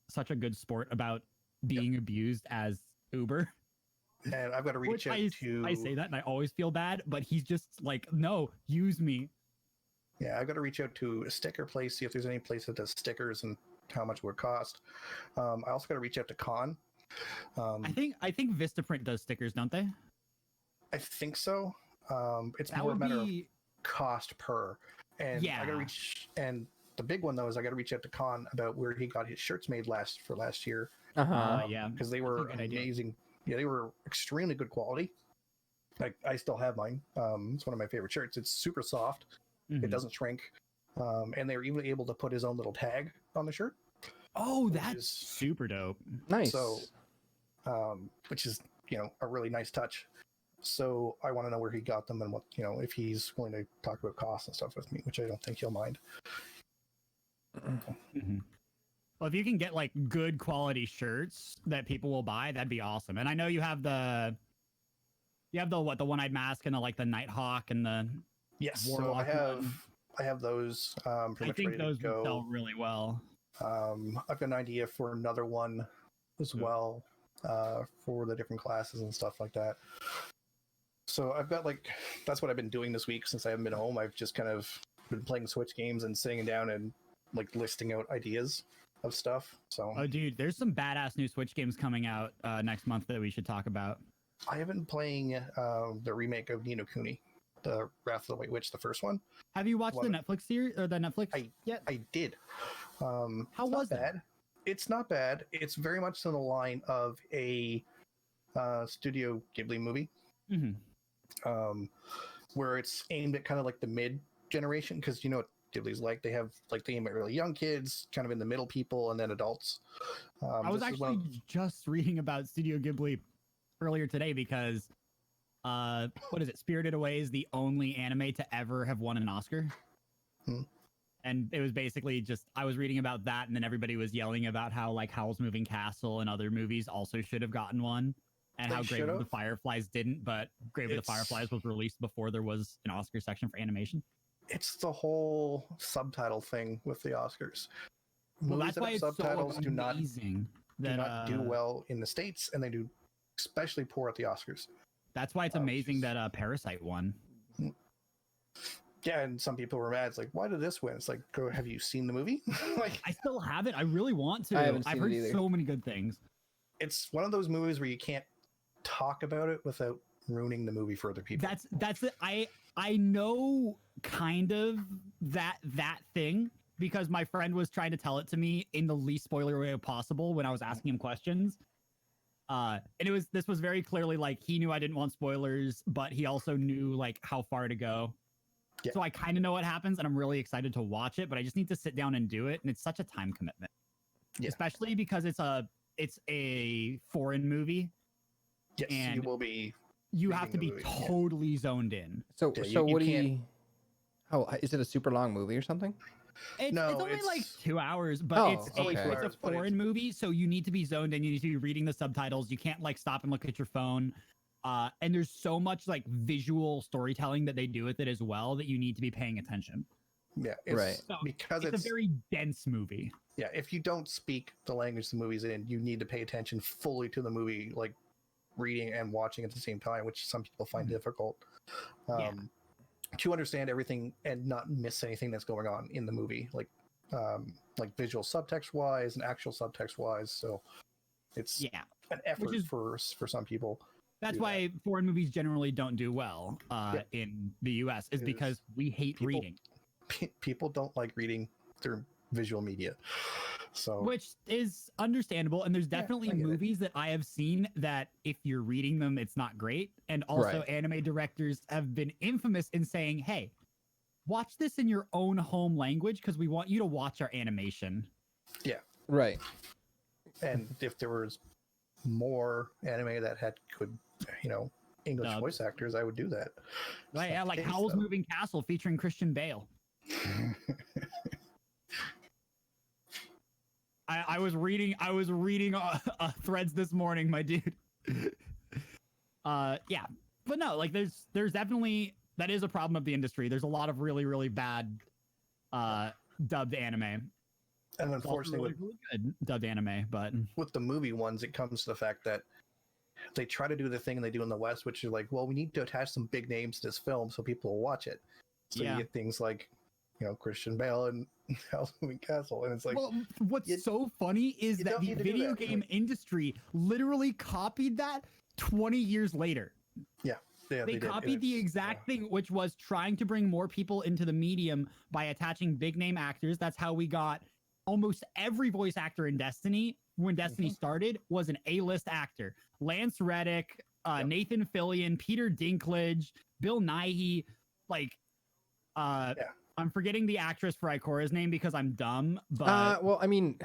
[SPEAKER 4] such a good sport about being abused as Uber.
[SPEAKER 3] And I've got to reach
[SPEAKER 4] Which
[SPEAKER 3] out
[SPEAKER 4] I
[SPEAKER 3] to.
[SPEAKER 4] say that and I always feel bad, but he's just like, no, use me.
[SPEAKER 3] Yeah, I've got to reach out to a sticker place, see if there's any place that does stickers and how much it would cost. I also got to reach out to Con.
[SPEAKER 4] I think Vistaprint does stickers, don't they?
[SPEAKER 3] I think so. It's
[SPEAKER 4] That
[SPEAKER 3] more a
[SPEAKER 4] would
[SPEAKER 3] matter of
[SPEAKER 4] be
[SPEAKER 3] cost per. And I got to
[SPEAKER 4] Yeah.
[SPEAKER 3] reach. And the big one though is I got to reach out to Con about where he got his shirts made last year.
[SPEAKER 2] Uh-huh.
[SPEAKER 4] Yeah,
[SPEAKER 3] because they
[SPEAKER 4] that's a
[SPEAKER 3] were
[SPEAKER 4] good idea.
[SPEAKER 3] amazing. Yeah, they were extremely good quality. Like I still have mine. It's one of my favorite shirts. It's super soft.
[SPEAKER 4] Mhm.
[SPEAKER 3] It doesn't shrink. And they were even able to put his own little tag on the shirt.
[SPEAKER 4] Oh,
[SPEAKER 3] which
[SPEAKER 4] that's
[SPEAKER 3] is-
[SPEAKER 4] super dope.
[SPEAKER 2] Nice.
[SPEAKER 3] So, which is a really nice touch. So I want to know where he got them and what if he's willing to talk about costs and stuff with me, which I don't think he'll mind.
[SPEAKER 4] Mhm. Well, if you can get like good quality shirts that people will buy, that'd be awesome. And I know you have the the one-eyed mask and the Nighthawk and the
[SPEAKER 3] Yes, so
[SPEAKER 4] Warlock one.
[SPEAKER 3] I have those. Pretty
[SPEAKER 4] I
[SPEAKER 3] much
[SPEAKER 4] think
[SPEAKER 3] ready
[SPEAKER 4] those
[SPEAKER 3] to go.
[SPEAKER 4] would sell really well.
[SPEAKER 3] I've got an idea for another one as
[SPEAKER 4] Yeah.
[SPEAKER 3] well for the different classes and stuff like that. So I've got that's what I've been doing this week since I haven't been home. I've just kind of been playing Switch games and sitting down and listing out ideas of stuff. So
[SPEAKER 4] Oh, dude, there's some badass new Switch games coming out next month that we should talk about.
[SPEAKER 3] I have been playing the remake of Ni no Kuni, the Wrath of the White Witch, the first one.
[SPEAKER 4] Have you watched the
[SPEAKER 3] One-
[SPEAKER 4] Netflix series or the Netflix yet?
[SPEAKER 3] I did.
[SPEAKER 4] How
[SPEAKER 3] it's not
[SPEAKER 4] was it?
[SPEAKER 3] bad. It's not bad. It's very much in the line of a Studio Ghibli movie.
[SPEAKER 4] Mhm.
[SPEAKER 3] Where it's aimed at kind of the mid generation, because you know what Ghibli's like. They have they aim at really young kids, kind of in the middle people, and then adults.
[SPEAKER 4] I was
[SPEAKER 3] this is one
[SPEAKER 4] actually just reading about Studio Ghibli earlier today because what is it? Spirited Away is the only anime to ever have won an Oscar.
[SPEAKER 3] Hmm.
[SPEAKER 4] And it was basically just I was reading about that, and then everybody was yelling about how Howl's Moving Castle and other movies also should have gotten one, and
[SPEAKER 3] They
[SPEAKER 4] how Grave of the
[SPEAKER 3] should've.
[SPEAKER 4] Fireflies didn't. But Grave of the
[SPEAKER 3] It's-
[SPEAKER 4] Fireflies was released before there was an Oscar section for animation.
[SPEAKER 3] it's the whole subtitle thing with the Oscars.
[SPEAKER 4] Well,
[SPEAKER 3] Movies
[SPEAKER 4] that's
[SPEAKER 3] that
[SPEAKER 4] why
[SPEAKER 3] have
[SPEAKER 4] it's
[SPEAKER 3] subtitles
[SPEAKER 4] so
[SPEAKER 3] do not
[SPEAKER 4] amazing that
[SPEAKER 3] do well in the States, and they do especially poor at the Oscars.
[SPEAKER 4] That's why it's
[SPEAKER 3] which
[SPEAKER 4] amazing
[SPEAKER 3] is-
[SPEAKER 4] that Parasite won.
[SPEAKER 3] Yeah, and some people were mad. It's like, why did this win? It's like, go, have you seen the movie?
[SPEAKER 4] I still haven't. I really want to.
[SPEAKER 2] I haven't
[SPEAKER 4] I've
[SPEAKER 2] seen
[SPEAKER 4] heard
[SPEAKER 2] it either.
[SPEAKER 4] so many good things.
[SPEAKER 3] It's one of those movies where you can't talk about it without ruining the movie for other people.
[SPEAKER 4] That's it. I know kind of that thing because my friend was trying to tell it to me in the least spoiler way possible when I was asking him questions. And this was very clearly he knew I didn't want spoilers, but he also knew how far to go.
[SPEAKER 3] Yeah.
[SPEAKER 4] So I kind of know what happens, and I'm really excited to watch it, but I just need to sit down and do it, and it's such a time commitment.
[SPEAKER 3] Yeah.
[SPEAKER 4] Especially because it's a foreign movie.
[SPEAKER 3] Yes, you
[SPEAKER 4] and
[SPEAKER 3] will be.
[SPEAKER 4] You have to
[SPEAKER 3] Reading
[SPEAKER 4] be
[SPEAKER 3] the movie, yeah.
[SPEAKER 4] totally zoned in.
[SPEAKER 2] So
[SPEAKER 3] Yeah,
[SPEAKER 2] so
[SPEAKER 3] you
[SPEAKER 2] what do
[SPEAKER 3] can't-
[SPEAKER 2] you? Oh, is it a super long movie or something?
[SPEAKER 4] It's
[SPEAKER 3] No,
[SPEAKER 4] only
[SPEAKER 3] it's-
[SPEAKER 4] 2 hours, but
[SPEAKER 2] Oh,
[SPEAKER 4] it's
[SPEAKER 2] okay.
[SPEAKER 4] it's
[SPEAKER 3] 2
[SPEAKER 4] a
[SPEAKER 3] hours, but
[SPEAKER 4] foreign movie, so you need to be zoned in. You need to be reading the subtitles. You can't stop and look at your phone. And there's so much visual storytelling that they do with it as well that you need to be paying attention.
[SPEAKER 3] Yeah, it's,
[SPEAKER 2] Right.
[SPEAKER 4] So
[SPEAKER 3] because
[SPEAKER 4] it's a very dense movie.
[SPEAKER 3] yeah. If you don't speak the language the movie's in, you need to pay attention fully to the movie, reading and watching at the same time, which some people find
[SPEAKER 4] Mhm.
[SPEAKER 3] difficult.
[SPEAKER 4] Yeah.
[SPEAKER 3] To understand everything and not miss anything that's going on in the movie, visual subtext wise and actual subtext wise. So it's
[SPEAKER 4] Yeah.
[SPEAKER 3] an effort
[SPEAKER 4] is-
[SPEAKER 3] for some people.
[SPEAKER 4] That's
[SPEAKER 3] do
[SPEAKER 4] why foreign movies generally don't do well in the US is
[SPEAKER 3] Is
[SPEAKER 4] because we hate
[SPEAKER 3] people-
[SPEAKER 4] reading.
[SPEAKER 3] People don't like reading. They're visual media. So
[SPEAKER 4] Which is understandable, and there's definitely
[SPEAKER 3] I get it.
[SPEAKER 4] movies that I have seen that if you're reading them, it's not great. And also,
[SPEAKER 2] Right.
[SPEAKER 4] anime directors have been infamous in saying, "Hey, watch this in your own home language because we want you to watch our animation."
[SPEAKER 2] Right.
[SPEAKER 3] and if there was more anime that had good, English
[SPEAKER 4] Dubs.
[SPEAKER 3] voice actors, I would do that.
[SPEAKER 4] Right?
[SPEAKER 3] It's
[SPEAKER 4] Yeah,
[SPEAKER 3] not
[SPEAKER 4] like
[SPEAKER 3] the case,
[SPEAKER 4] Howl's
[SPEAKER 3] though.
[SPEAKER 4] Moving Castle featuring Christian Bale. I was reading threads this morning, my dude. Yeah, but no, like there's definitely, that is a problem of the industry. There's a lot of really, really bad dubbed anime.
[SPEAKER 3] And
[SPEAKER 4] It's also
[SPEAKER 3] unfortunately,
[SPEAKER 4] really, really good dubbed anime, but
[SPEAKER 3] with the movie ones, it comes to the fact that they try to do the thing they do in the West, which is like, well, we need to attach some big names to this film so people will watch it. So
[SPEAKER 4] Yeah.
[SPEAKER 3] you get things like, Christian Bale and Howl's Moving Castle, and it's like,
[SPEAKER 4] well, what's
[SPEAKER 3] you-
[SPEAKER 4] so funny is
[SPEAKER 3] you
[SPEAKER 4] that
[SPEAKER 3] don't
[SPEAKER 4] the
[SPEAKER 3] need to do
[SPEAKER 4] video
[SPEAKER 3] that.
[SPEAKER 4] game
[SPEAKER 3] Like-
[SPEAKER 4] industry literally copied that 20 years later.
[SPEAKER 3] yeah,
[SPEAKER 4] They
[SPEAKER 3] did. And
[SPEAKER 4] copied the
[SPEAKER 3] it's-
[SPEAKER 4] exact thing, which was trying to bring more people into the medium by attaching big name actors. That's how we got almost every voice actor in Destiny when Destiny started was an A-list actor. Lance Reddick,
[SPEAKER 3] Yep.
[SPEAKER 4] Nathan Fillion, Peter Dinklage, Bill Nighy, like I'm forgetting the actress for Ikora's name because I'm dumb, but
[SPEAKER 2] Well, I mean,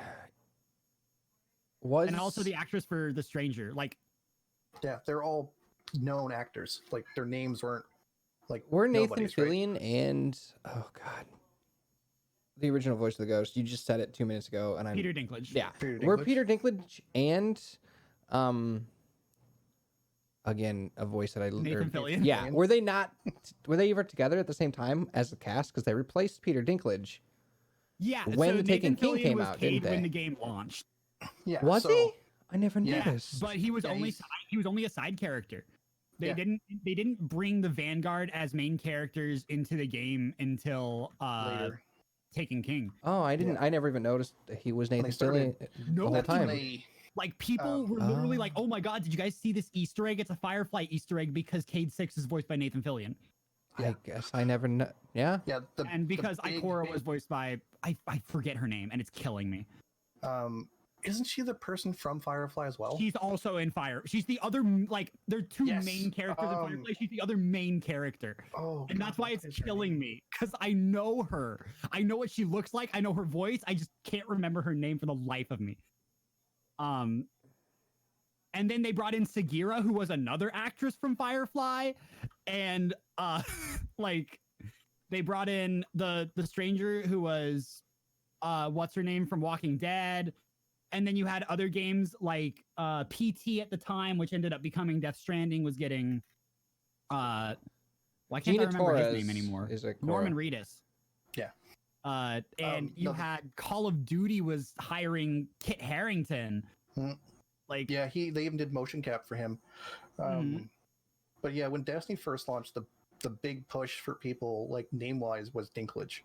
[SPEAKER 2] was
[SPEAKER 4] and also the actress for The Stranger. Like
[SPEAKER 3] Yeah, they're all known actors. Like their names weren't like
[SPEAKER 2] were Nathan
[SPEAKER 3] nobody's, right?
[SPEAKER 2] Fillion and oh god, the original voice of the ghost. You just said it 2 minutes ago, and I'm
[SPEAKER 4] Peter Dinklage.
[SPEAKER 2] yeah.
[SPEAKER 3] Peter
[SPEAKER 2] Were
[SPEAKER 3] Dinklage?
[SPEAKER 2] Peter Dinklage and again a voice that I
[SPEAKER 4] Nathan Fillion.
[SPEAKER 2] yeah,
[SPEAKER 3] Fillion?
[SPEAKER 2] were they not? Were they ever together at the same time as the cast? Because they replaced Peter Dinklage.
[SPEAKER 4] Yeah,
[SPEAKER 2] When
[SPEAKER 4] so
[SPEAKER 2] Taken
[SPEAKER 4] Nathan
[SPEAKER 2] King
[SPEAKER 4] Fillion
[SPEAKER 2] came
[SPEAKER 4] was
[SPEAKER 2] out,
[SPEAKER 4] paid
[SPEAKER 2] didn't
[SPEAKER 4] when
[SPEAKER 2] they?
[SPEAKER 4] the game launched.
[SPEAKER 3] Yeah,
[SPEAKER 2] Was
[SPEAKER 3] so,
[SPEAKER 2] he? I never
[SPEAKER 3] Yeah,
[SPEAKER 2] noticed.
[SPEAKER 4] But he was
[SPEAKER 3] Yeah,
[SPEAKER 4] only
[SPEAKER 3] he's-
[SPEAKER 4] he was only a side character. They
[SPEAKER 3] Yeah.
[SPEAKER 4] didn't bring the Vanguard as main characters into the game until
[SPEAKER 3] Later.
[SPEAKER 4] Taken King.
[SPEAKER 2] Oh, I didn't.
[SPEAKER 3] Yeah.
[SPEAKER 2] I never even noticed that he was
[SPEAKER 3] they
[SPEAKER 2] Nathan
[SPEAKER 3] started-
[SPEAKER 2] Fillion
[SPEAKER 4] No,
[SPEAKER 2] the whole
[SPEAKER 3] That's when
[SPEAKER 2] time.
[SPEAKER 3] they
[SPEAKER 4] Like people
[SPEAKER 3] Um,
[SPEAKER 4] were literally
[SPEAKER 2] Oh.
[SPEAKER 4] like, "Oh my god, did you guys see this Easter egg? It's a Firefly Easter egg because Cade 6 is voiced by Nathan Fillion."
[SPEAKER 3] Yeah.
[SPEAKER 2] I guess I never know. Yeah.
[SPEAKER 4] And because
[SPEAKER 3] big,
[SPEAKER 4] Ikora was voiced by I forget her name and it's killing me.
[SPEAKER 3] isn't she the person from Firefly as well?
[SPEAKER 4] She's also in Fire. She's the other like there are two
[SPEAKER 3] Yes,
[SPEAKER 4] main characters in Firefly. She's the other main character.
[SPEAKER 3] Oh,
[SPEAKER 4] And
[SPEAKER 3] God,
[SPEAKER 4] that's why
[SPEAKER 3] what
[SPEAKER 4] it's
[SPEAKER 3] is her
[SPEAKER 4] killing
[SPEAKER 3] name?
[SPEAKER 4] me because I know her. I know what she looks like. I know her voice. I just can't remember her name for the life of me. And then they brought in Sagira, who was another actress from Firefly, and like they brought in the stranger who was what's her name from Walking Dead. And then you had other games like PT at the time, which ended up becoming Death Stranding, was getting why can't
[SPEAKER 2] Gina
[SPEAKER 4] I remember his
[SPEAKER 2] Torres
[SPEAKER 4] name anymore?
[SPEAKER 2] is a
[SPEAKER 4] Norman Reedus.
[SPEAKER 3] Yeah.
[SPEAKER 4] And you
[SPEAKER 3] no,
[SPEAKER 4] had Call of Duty was hiring Kit Harington.
[SPEAKER 3] Hmm.
[SPEAKER 4] Like
[SPEAKER 3] Yeah, they even did motion cap for him.
[SPEAKER 4] Mhm.
[SPEAKER 3] But yeah, when Destiny first launched, the big push for people like name wise was Dinklage.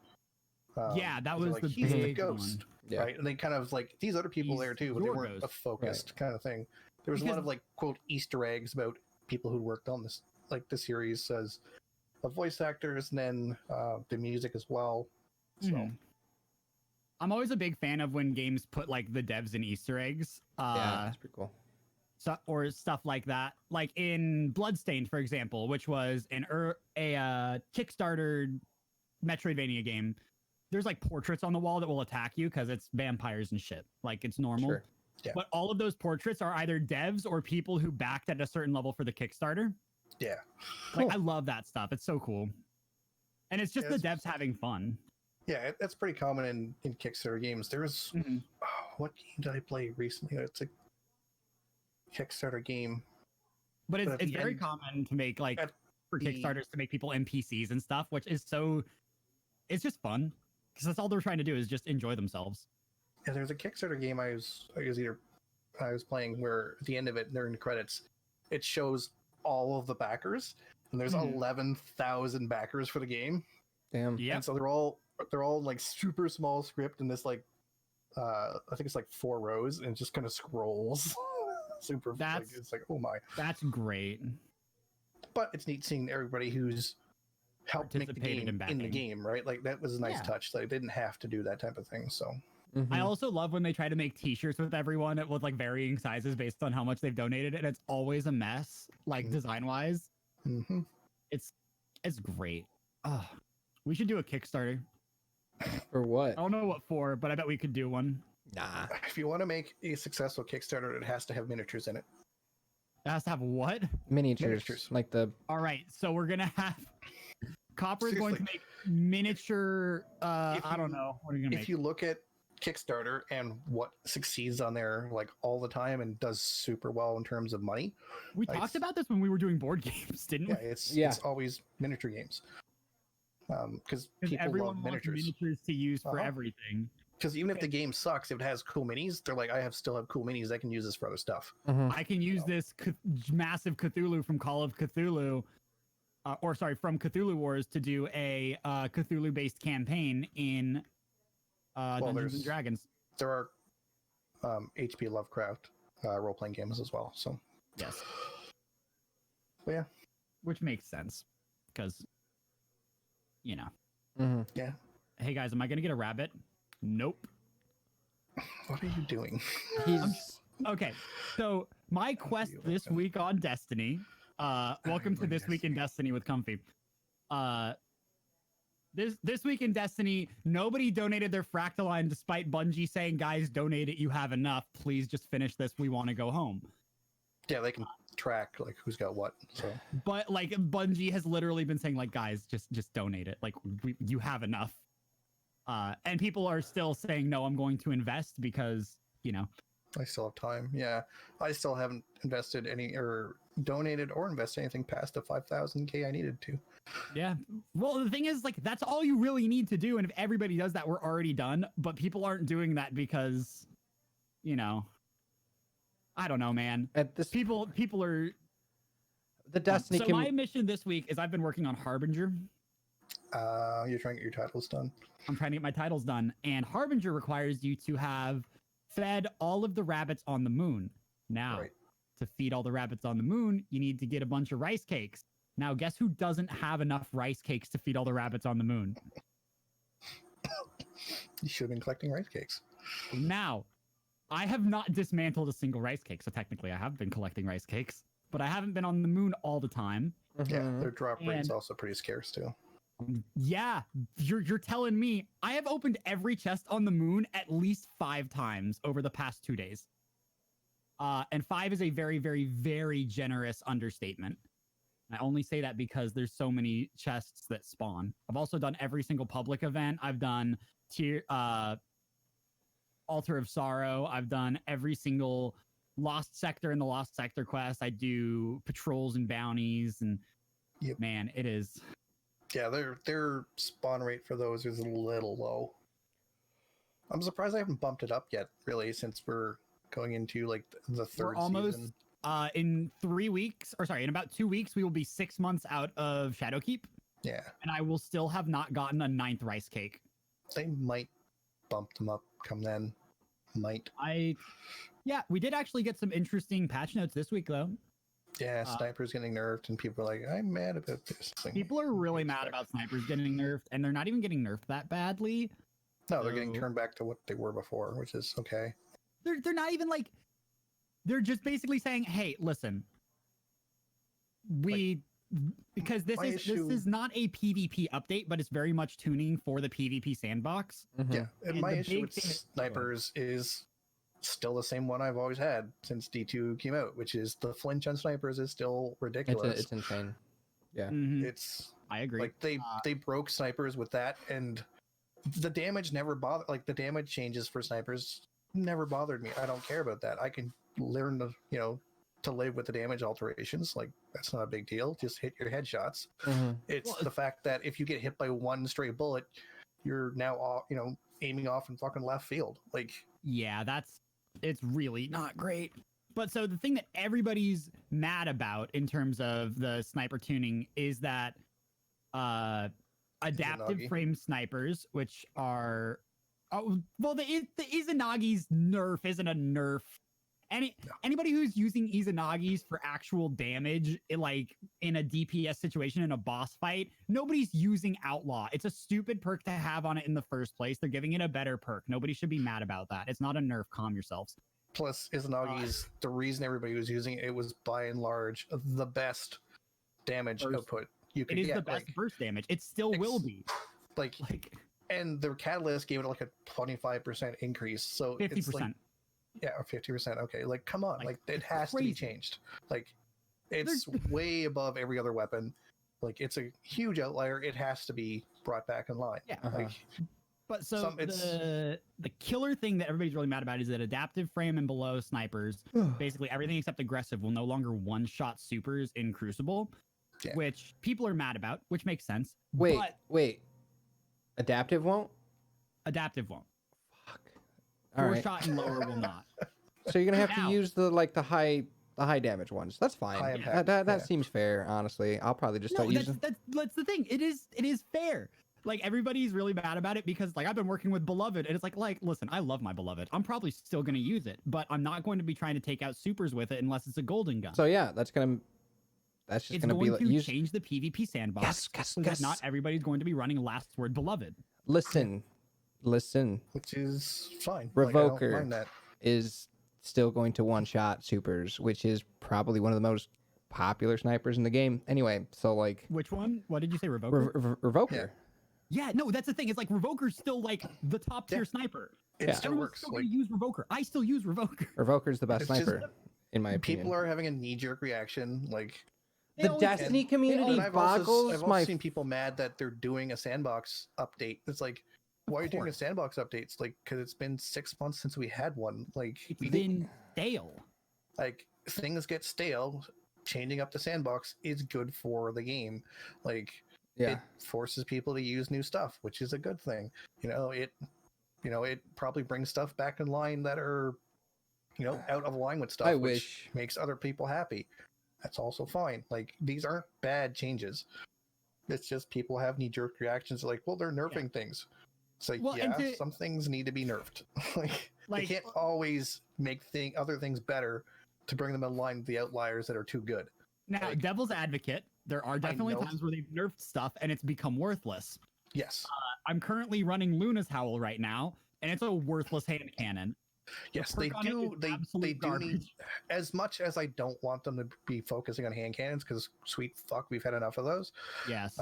[SPEAKER 4] Yeah, that
[SPEAKER 3] they're
[SPEAKER 4] was
[SPEAKER 3] like,
[SPEAKER 4] the
[SPEAKER 3] he's the
[SPEAKER 4] big
[SPEAKER 3] ghost,
[SPEAKER 4] one.
[SPEAKER 2] Yeah.
[SPEAKER 3] right? And they kind of like these other people
[SPEAKER 4] He's
[SPEAKER 3] there too, but they
[SPEAKER 4] your
[SPEAKER 3] weren't a
[SPEAKER 4] ghost.
[SPEAKER 3] focused kind of thing. There was a lot
[SPEAKER 4] Because-
[SPEAKER 3] of like quote Easter eggs about people who worked on this, like the series as voice actors, and then the music as well. So
[SPEAKER 4] Mhm. I'm always a big fan of when games put like the devs in Easter eggs.
[SPEAKER 2] Yeah, that's pretty cool.
[SPEAKER 4] Or stuff like that. Like in Bloodstained, for example, which was a Kickstarter Metroidvania game. There's like portraits on the wall that will attack you because it's vampires and shit. Like it's normal.
[SPEAKER 2] Sure.
[SPEAKER 3] Yeah.
[SPEAKER 4] But all of those portraits are either devs or people who backed at a certain level for the Kickstarter.
[SPEAKER 3] yeah,
[SPEAKER 4] Like
[SPEAKER 2] Cool.
[SPEAKER 4] I love that stuff. It's so cool. And it's just
[SPEAKER 3] Yeah,
[SPEAKER 4] the devs having fun.
[SPEAKER 3] yeah, that's pretty common in Kickstarter games. There's what game did I play recently? It's a Kickstarter game.
[SPEAKER 4] But
[SPEAKER 3] But at
[SPEAKER 4] it's
[SPEAKER 3] the
[SPEAKER 4] very
[SPEAKER 3] end-
[SPEAKER 4] common to make like
[SPEAKER 3] at
[SPEAKER 4] for
[SPEAKER 3] the-
[SPEAKER 4] Kickstarters to make people NPCs and stuff, which is so it's just fun because that's all they're trying to do is just enjoy themselves.
[SPEAKER 3] Yeah, there's a Kickstarter game I was playing where at the end of it during the credits, it shows all of the backers, and there's
[SPEAKER 4] Mhm.
[SPEAKER 3] 11,000 backers for the game.
[SPEAKER 2] Damn.
[SPEAKER 4] Yeah.
[SPEAKER 3] And so they're all like super small script in this like I think it's like 4 rows and it just kind of scrolls. Super
[SPEAKER 4] That's-
[SPEAKER 3] it's like oh my.
[SPEAKER 4] That's great.
[SPEAKER 3] But it's neat seeing everybody who's helped make the
[SPEAKER 4] participated
[SPEAKER 3] game in the
[SPEAKER 4] backing.
[SPEAKER 3] game, right? Like that was a nice
[SPEAKER 4] Yeah.
[SPEAKER 3] touch. They didn't have to do that type of thing. So
[SPEAKER 2] Mhm.
[SPEAKER 4] I also love when they try to make T-shirts with everyone with like varying sizes based on how much they've donated, and it's always a mess, like design wise.
[SPEAKER 3] mhm.
[SPEAKER 4] It's great. Oh, we should do a Kickstarter.
[SPEAKER 2] For what?
[SPEAKER 4] I don't know what for, but I bet we could do one.
[SPEAKER 2] Nah.
[SPEAKER 3] If you want to make a successful Kickstarter, it has to have miniatures in it.
[SPEAKER 4] It has to have what?
[SPEAKER 2] Miniatures.
[SPEAKER 3] Miniatures.
[SPEAKER 2] Like the
[SPEAKER 4] All right, so we're gonna have Copper is going to
[SPEAKER 3] Seriously.
[SPEAKER 4] make miniature.
[SPEAKER 3] If
[SPEAKER 4] I don't
[SPEAKER 3] you-
[SPEAKER 4] know. What are you gonna
[SPEAKER 3] If
[SPEAKER 4] make?
[SPEAKER 3] you look at Kickstarter and what succeeds on there like all the time and does super well in terms of money,
[SPEAKER 4] We
[SPEAKER 3] Like,
[SPEAKER 4] talked about this when we were doing board games, didn't
[SPEAKER 3] yeah,
[SPEAKER 4] we?
[SPEAKER 3] it's always miniature games. Because
[SPEAKER 4] Because
[SPEAKER 3] people
[SPEAKER 4] everyone
[SPEAKER 3] love
[SPEAKER 4] wants
[SPEAKER 3] miniatures.
[SPEAKER 4] miniatures to use for
[SPEAKER 3] Uh-huh.
[SPEAKER 4] everything.
[SPEAKER 3] Because even if the game sucks, if it has cool minis, they're like, still have cool minis. I can use this for other stuff.
[SPEAKER 2] Mhm.
[SPEAKER 4] I can use this massive Cthulhu from Call of Cthulhu, from Cthulhu Wars to do a Cthulhu-based campaign in Dungeons
[SPEAKER 3] there's-
[SPEAKER 4] and Dragons.
[SPEAKER 3] There are HP Lovecraft role-playing games as well. So
[SPEAKER 4] Yes,
[SPEAKER 3] but yeah,
[SPEAKER 4] which makes sense because, you know.
[SPEAKER 2] Mhm.
[SPEAKER 3] yeah.
[SPEAKER 4] Hey guys, am I gonna get a rabbit? Nope.
[SPEAKER 3] What are you doing?
[SPEAKER 2] He's
[SPEAKER 4] Okay, so my quest
[SPEAKER 3] you
[SPEAKER 4] this
[SPEAKER 3] welcome.
[SPEAKER 4] week on Destiny. Welcome to This Week in Destiny with Comfy. This week in Destiny, nobody donated their Fractaline despite Bungie saying, "Guys, donate it. You have enough. Please just finish this. We want to go home."
[SPEAKER 3] Yeah, they can track like who's got what. So
[SPEAKER 4] But like Bungie has literally been saying, like, "Guys, just donate it. Like, you have enough." And people are still saying, "No, I'm going to invest because you know."
[SPEAKER 3] I still have time. Yeah, I still haven't invested any or donated or invested anything past the 5,000K I needed to.
[SPEAKER 4] Yeah. Well, the thing is, like, that's all you really need to do. And if everybody does that, we're already done. But people aren't doing that because, you know, I don't know, man.
[SPEAKER 2] at this
[SPEAKER 4] People are.
[SPEAKER 2] the Destiny
[SPEAKER 4] So my mission this week is I've been working on Harbinger.
[SPEAKER 3] You're trying to get your titles done.
[SPEAKER 4] I'm trying to get my titles done. And Harbinger requires you to have fed all of the rabbits on the moon. Now,
[SPEAKER 3] Right.
[SPEAKER 4] to feed all the rabbits on the moon, you need to get a bunch of rice cakes. Now, guess who doesn't have enough rice cakes to feed all the rabbits on the moon?
[SPEAKER 3] You should have been collecting rice cakes.
[SPEAKER 4] Now, I have not dismantled a single rice cake, so technically I have been collecting rice cakes, but I haven't been on the moon all the time.
[SPEAKER 3] Yeah,
[SPEAKER 2] Mhm.
[SPEAKER 3] their drop rate's
[SPEAKER 4] And-
[SPEAKER 3] also pretty scarce too.
[SPEAKER 4] Yeah, you're telling me I have opened every chest on the moon at least 5 times over the past 2 days. And 5 is a very, very, very generous understatement. I only say that because there's so many chests that spawn. I've also done every single public event. I've done Altar of Sorrow. I've done every single Lost Sector in the Lost Sector quest. I do patrols and bounties, and
[SPEAKER 3] Yep.
[SPEAKER 4] man, it is.
[SPEAKER 3] Yeah, their spawn rate for those is a little low. I'm surprised I haven't bumped it up yet, really, since we're going into like the third
[SPEAKER 4] almost-
[SPEAKER 3] season.
[SPEAKER 4] In 3 weeks, or sorry, in about 2 weeks, we will be 6 months out of Shadowkeep,
[SPEAKER 3] Yeah,
[SPEAKER 4] and I will still have not gotten a 9th rice cake.
[SPEAKER 3] they might bump them up come then. Might.
[SPEAKER 4] Yeah, we did actually get some interesting patch notes this week, though.
[SPEAKER 3] Yeah, snipers getting nerfed, and people are like, "I'm mad about this." Thing.
[SPEAKER 4] People are really mad about snipers getting nerfed, and they're not even getting nerfed that badly.
[SPEAKER 3] No, they're getting
[SPEAKER 4] So-
[SPEAKER 3] turned back to what they were before, which is okay.
[SPEAKER 4] They're not even like, they're just basically saying, "Hey, listen, because this
[SPEAKER 3] my
[SPEAKER 4] is
[SPEAKER 3] issue-
[SPEAKER 4] this is not a PvP update, but it's very much tuning for the PvP sandbox."
[SPEAKER 2] Mhm.
[SPEAKER 3] Yeah, and
[SPEAKER 4] And
[SPEAKER 3] my
[SPEAKER 4] the
[SPEAKER 3] issue
[SPEAKER 4] big
[SPEAKER 3] with
[SPEAKER 4] thing is-
[SPEAKER 3] snipers is still the same one I've always had since D2 came out, which is the flinch on snipers is still ridiculous.
[SPEAKER 2] It's insane.
[SPEAKER 4] Mhm.
[SPEAKER 3] It's
[SPEAKER 4] I agree.
[SPEAKER 3] like they broke snipers with that, and the damage never bothered. Like the damage changes for snipers never bothered me. I don't care about that. I can learn to live with the damage alterations. Like that's not a big deal. Just hit your headshots.
[SPEAKER 2] Mhm.
[SPEAKER 3] It's
[SPEAKER 4] Well,
[SPEAKER 3] the fact that if you get hit by one stray bullet, you're now aiming off in fucking left field. Like
[SPEAKER 4] Yeah, it's really not great. But so the thing that everybody's mad about in terms of the sniper tuning is that adaptive
[SPEAKER 3] Izanagi.
[SPEAKER 4] frame snipers, which are the Izanagi's nerf isn't a nerf Anybody who's using Izanagi's for actual damage, like in a DPS situation in a boss fight, nobody's using Outlaw. It's a stupid perk to have on it in the first place. They're giving it a better perk. Nobody should be mad about that. It's not a nerf. Calm yourselves.
[SPEAKER 3] Plus, Izanagi's the reason everybody was using it. It was by and large the best damage output you could
[SPEAKER 4] get. It is
[SPEAKER 3] get.
[SPEAKER 4] the best burst damage. It still will be.
[SPEAKER 3] Like, and the catalyst gave it like a 25% increase. So
[SPEAKER 4] 50%.
[SPEAKER 3] It's like, yeah, 50%. Okay, like come on, like it has to be changed. Like it's way above every other weapon. Like it's a huge outlier. It has to be brought back in line.
[SPEAKER 4] Yeah.
[SPEAKER 3] Like,
[SPEAKER 4] but so the killer thing that everybody's really mad about is that adaptive frame and below snipers, basically everything except aggressive, will no longer one-shot supers in Crucible, which people are mad about, which makes sense.
[SPEAKER 2] Wait. Adaptive won't?
[SPEAKER 4] Adaptive won't.
[SPEAKER 2] Fuck. All right.
[SPEAKER 4] Shot and lower will not.
[SPEAKER 2] So you're gonna have to use the high damage ones. That's fine. That seems fair, honestly. I'll probably just start using.
[SPEAKER 4] That's the thing. It is fair. Like everybody's really mad about it because like I've been working with Beloved and it's like listen, I love my Beloved. I'm probably still gonna use it, but I'm not going to be trying to take out supers with it unless it's a golden gun.
[SPEAKER 2] So yeah, that's just gonna be
[SPEAKER 4] change the PvP sandbox. So that not everybody's going to be running Last Word Beloved.
[SPEAKER 2] Listen.
[SPEAKER 3] Which is fine.
[SPEAKER 2] Revoker is still going to one-shot supers, which is probably one of the most popular snipers in the game. Anyway, so like
[SPEAKER 4] which one? What did you say? Revoker.
[SPEAKER 2] Revoker.
[SPEAKER 4] Yeah, no, that's the thing. It's like Revoker's still like the top tier sniper.
[SPEAKER 3] It still works.
[SPEAKER 4] Still gonna use Revoker. I still use Revoker.
[SPEAKER 2] Revoker's the best sniper, in my opinion.
[SPEAKER 3] People are having a knee-jerk reaction, like
[SPEAKER 2] the Destiny community boggles.
[SPEAKER 3] I've also seen people mad that they're doing a sandbox update. It's like, why are you doing a sandbox update? It's like, because it's been 6 months since we had one. Like,
[SPEAKER 4] it's been stale.
[SPEAKER 3] Like, things get stale. Changing up the sandbox is good for the game. Like, it forces people to use new stuff, which is a good thing. It probably brings stuff back in line that are, out of line with stuff, which makes other people happy. That's also fine. Like, these aren't bad changes. It's just people have knee-jerk reactions like, well, they're nerfing things. It's like, some things need to be nerfed. like they can't always make other things better to bring them in line with the outliers that are too good.
[SPEAKER 4] Now, devil's advocate, there are definitely times where they've nerfed stuff and it's become worthless.
[SPEAKER 3] Yes.
[SPEAKER 4] I'm currently running Luna's Howl right now, and it's a worthless hand cannon.
[SPEAKER 3] Yes, they do. They do need, as much as I don't want them to be focusing on hand cannons, because sweet fuck, we've had enough of those.
[SPEAKER 4] Yes.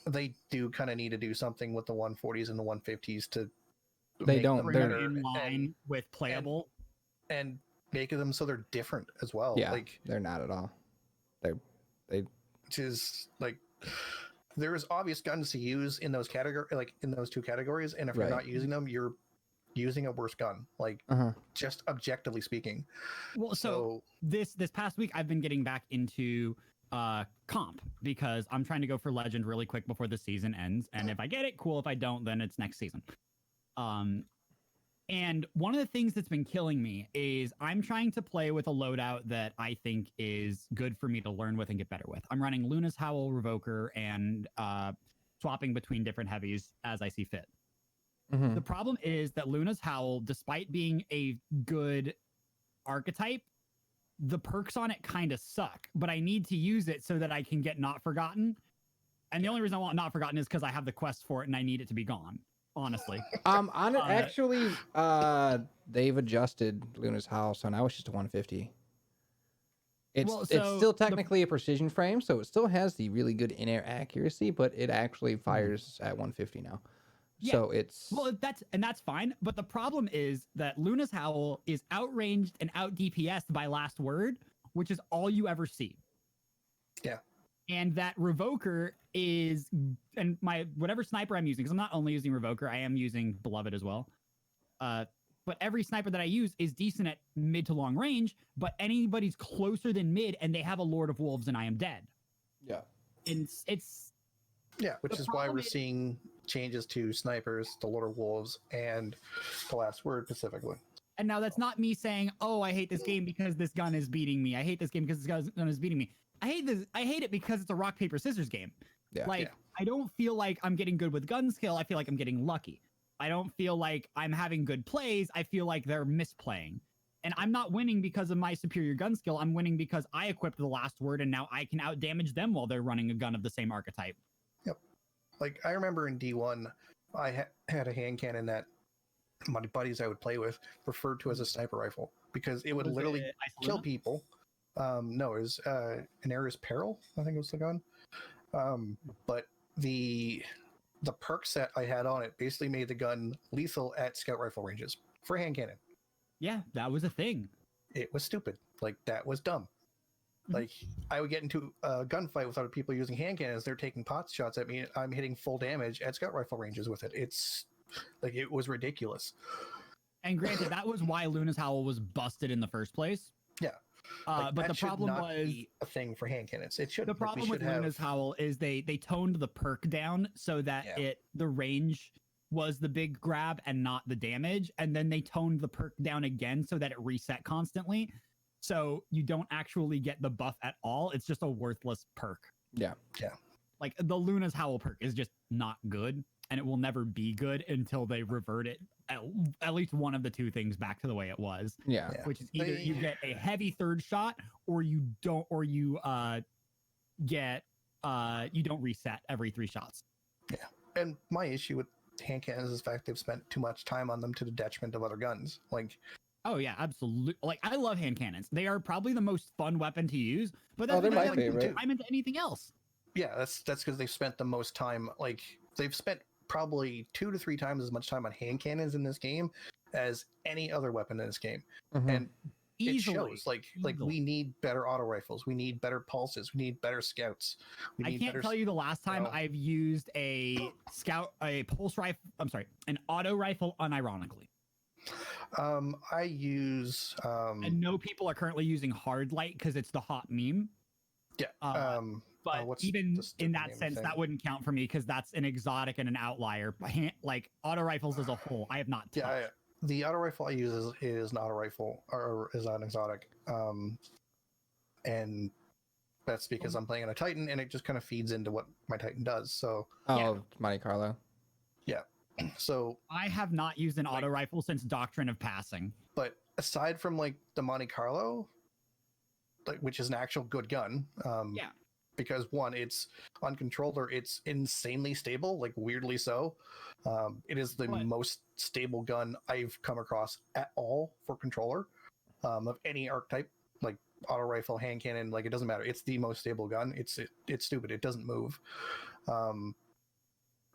[SPEAKER 3] They do kind of need to do something with the 140s and the 150s to.
[SPEAKER 2] They're
[SPEAKER 4] in line with playable,
[SPEAKER 3] and make them so they're different as well.
[SPEAKER 2] Yeah,
[SPEAKER 3] like
[SPEAKER 2] they're not at all.
[SPEAKER 3] Which is like, there's obvious guns to use in those in those two categories, and if you're not using them, you're using a worse gun, like just objectively speaking.
[SPEAKER 4] Well, so this past week I've been getting back into comp because I'm trying to go for legend really quick before the season ends, and if I get it, cool. If I don't, then it's next season. And one of the things that's been killing me is I'm trying to play with a loadout that I think is good for me to learn with and get better with. I'm running Luna's Howl, Revoker, and swapping between different heavies as I see fit. The problem is that Luna's Howl, despite being a good archetype, the perks on it kind of suck, but I need to use it so that I can get Not Forgotten. And the only reason I want Not Forgotten is because I have the quest for it and I need it to be gone. Honestly,
[SPEAKER 2] actually, they've adjusted Luna's Howl, so now it's just a 150. It's still technically a precision frame, so it still has the really good in-air accuracy, but it actually fires at 150 now. Yeah. So it's
[SPEAKER 4] that's fine. But the problem is that Luna's Howl is outranged and out DPS'd by Last Word, which is all you ever see.
[SPEAKER 3] Yeah.
[SPEAKER 4] And that Revoker is, and my whatever sniper I'm using, because I'm not only using Revoker, I am using Beloved as well. But every sniper that I use is decent at mid to long range, but anybody's closer than mid and they have a Lord of Wolves and I am dead.
[SPEAKER 2] Yeah.
[SPEAKER 4] And it's
[SPEAKER 3] which is why we're seeing changes to snipers, the Lord of Wolves, and the Last Word specifically.
[SPEAKER 4] And now that's not me saying, oh, I hate this game because this gun is beating me. I hate this game because this gun is beating me. I hate it because it's a rock, paper, scissors game.
[SPEAKER 2] Yeah.
[SPEAKER 4] I don't feel like I'm getting good with gun skill. I feel like I'm getting lucky. I don't feel like I'm having good plays. I feel like they're misplaying. And I'm not winning because of my superior gun skill. I'm winning because I equipped the last word, and now I can outdamage them while they're running a gun of the same archetype.
[SPEAKER 3] Yep. Like, I remember in D1, I had a hand cannon that my buddies I would play with referred to as a sniper rifle because it would
[SPEAKER 4] Was
[SPEAKER 3] literally
[SPEAKER 4] it
[SPEAKER 3] kill
[SPEAKER 4] Isolina?
[SPEAKER 3] people. No, it was an Ares Peril, I think it was the gun. But the perk set I had on it basically made the gun lethal at scout rifle ranges for hand cannon.
[SPEAKER 4] Yeah, that was a thing.
[SPEAKER 3] It was stupid. Like, that was dumb. Like, I would get into a gunfight with other people using hand cannons. They're taking pot shots at me. I'm hitting full damage at scout rifle ranges with it. It's like, it was ridiculous.
[SPEAKER 4] And granted, that was why Luna's Howl was busted in the first place.
[SPEAKER 3] Yeah. Like,
[SPEAKER 4] but
[SPEAKER 3] that
[SPEAKER 4] the
[SPEAKER 3] should
[SPEAKER 4] problem
[SPEAKER 3] not
[SPEAKER 4] was
[SPEAKER 3] be a thing for hand cannons. It should.
[SPEAKER 4] the problem with Luna's Howl is they toned the perk down so that the range was the big grab and not the damage, and then they toned the perk down again so that it reset constantly. So you don't actually get the buff at all. It's just a worthless perk.
[SPEAKER 2] Yeah.
[SPEAKER 4] Like the Luna's Howl perk is just not good, and it will never be good until they revert it at least one of the two things back to the way it was.
[SPEAKER 2] Yeah.
[SPEAKER 4] Which is either you get a heavy third shot or you don't, or you get you don't reset every 3 shots.
[SPEAKER 3] Yeah. And my issue with hand cannons is the fact they've spent too much time on them to the detriment of other guns. Like,
[SPEAKER 4] oh yeah, absolutely. Like, I love hand cannons. They are probably the most fun weapon to use, but that's
[SPEAKER 2] they're
[SPEAKER 4] because
[SPEAKER 2] my
[SPEAKER 4] they don't
[SPEAKER 2] favorite.
[SPEAKER 4] time into anything else.
[SPEAKER 3] yeah, that's because they've spent the most time. Like, they've spent probably 2 to 3 times as much time on hand cannons in this game as any other weapon in this game.
[SPEAKER 2] Mhm.
[SPEAKER 3] And
[SPEAKER 4] Easily.
[SPEAKER 3] it shows. Like we need better auto rifles. We need better pulses. We need better scouts. We
[SPEAKER 4] I
[SPEAKER 3] need
[SPEAKER 4] can't
[SPEAKER 3] better
[SPEAKER 4] tell you the last time
[SPEAKER 3] know.
[SPEAKER 4] I've used a pulse rifle. I'm sorry, an auto rifle unironically.
[SPEAKER 3] I use
[SPEAKER 4] I know people are currently using hard light because it's the hot meme.
[SPEAKER 3] yeah.
[SPEAKER 4] But
[SPEAKER 3] what's
[SPEAKER 4] even
[SPEAKER 3] the stupid
[SPEAKER 4] in
[SPEAKER 3] name
[SPEAKER 4] that
[SPEAKER 3] of
[SPEAKER 4] sense,
[SPEAKER 3] thing?
[SPEAKER 4] that wouldn't count for me because that's an exotic and an outlier. Like auto rifles as a whole, I have not touched.
[SPEAKER 3] Yeah, the auto rifle I use is an auto rifle or is an exotic, and that's because I'm playing on a Titan, and it just kind of feeds into what my Titan does. So
[SPEAKER 2] Oh, Monte Carlo.
[SPEAKER 3] so,
[SPEAKER 4] I have not used an auto rifle since Doctrine of Passing.
[SPEAKER 3] but aside from like the Monte Carlo, like, which is an actual good gun,
[SPEAKER 4] Yeah.
[SPEAKER 3] because one, it's on controller, it's insanely stable, like weirdly so. It is the
[SPEAKER 4] What?
[SPEAKER 3] most stable gun I've come across at all for controller, of any archetype, like auto rifle, hand cannon, like, it doesn't matter. It's the most stable gun. It's stupid. It doesn't move.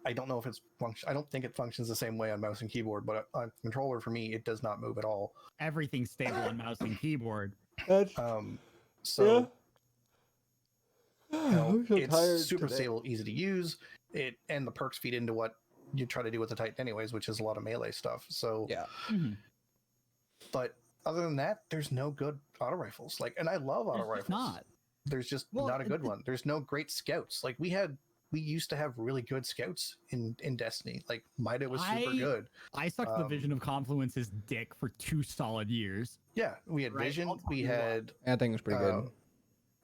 [SPEAKER 3] I don't know if it's I don't think it functions the same way on mouse and keyboard, but on controller, for me, it does not move at all.
[SPEAKER 4] Everything's stable on mouse and keyboard.
[SPEAKER 3] So
[SPEAKER 2] I'm so
[SPEAKER 3] it's
[SPEAKER 2] tired
[SPEAKER 3] super
[SPEAKER 2] today.
[SPEAKER 3] stable, easy to use. And the perks feed into what you try to do with the Titan anyways, which is a lot of melee stuff. So
[SPEAKER 2] Yeah.
[SPEAKER 4] Mhm.
[SPEAKER 3] but other than that, there's no good auto rifles. Like, and I love auto
[SPEAKER 4] There's
[SPEAKER 3] rifles.
[SPEAKER 4] just not.
[SPEAKER 3] There's just
[SPEAKER 4] Well,
[SPEAKER 3] not a good one. There's no great scouts. Like, we used to have really good scouts in Destiny. Like, Mida was super good.
[SPEAKER 4] I sucked the Vision of Confluence's dick for 2 solid years.
[SPEAKER 3] Yeah, we had
[SPEAKER 4] Right,
[SPEAKER 3] Vision.
[SPEAKER 4] I'll tell
[SPEAKER 3] We
[SPEAKER 4] you what.
[SPEAKER 3] had
[SPEAKER 2] I think it was pretty good.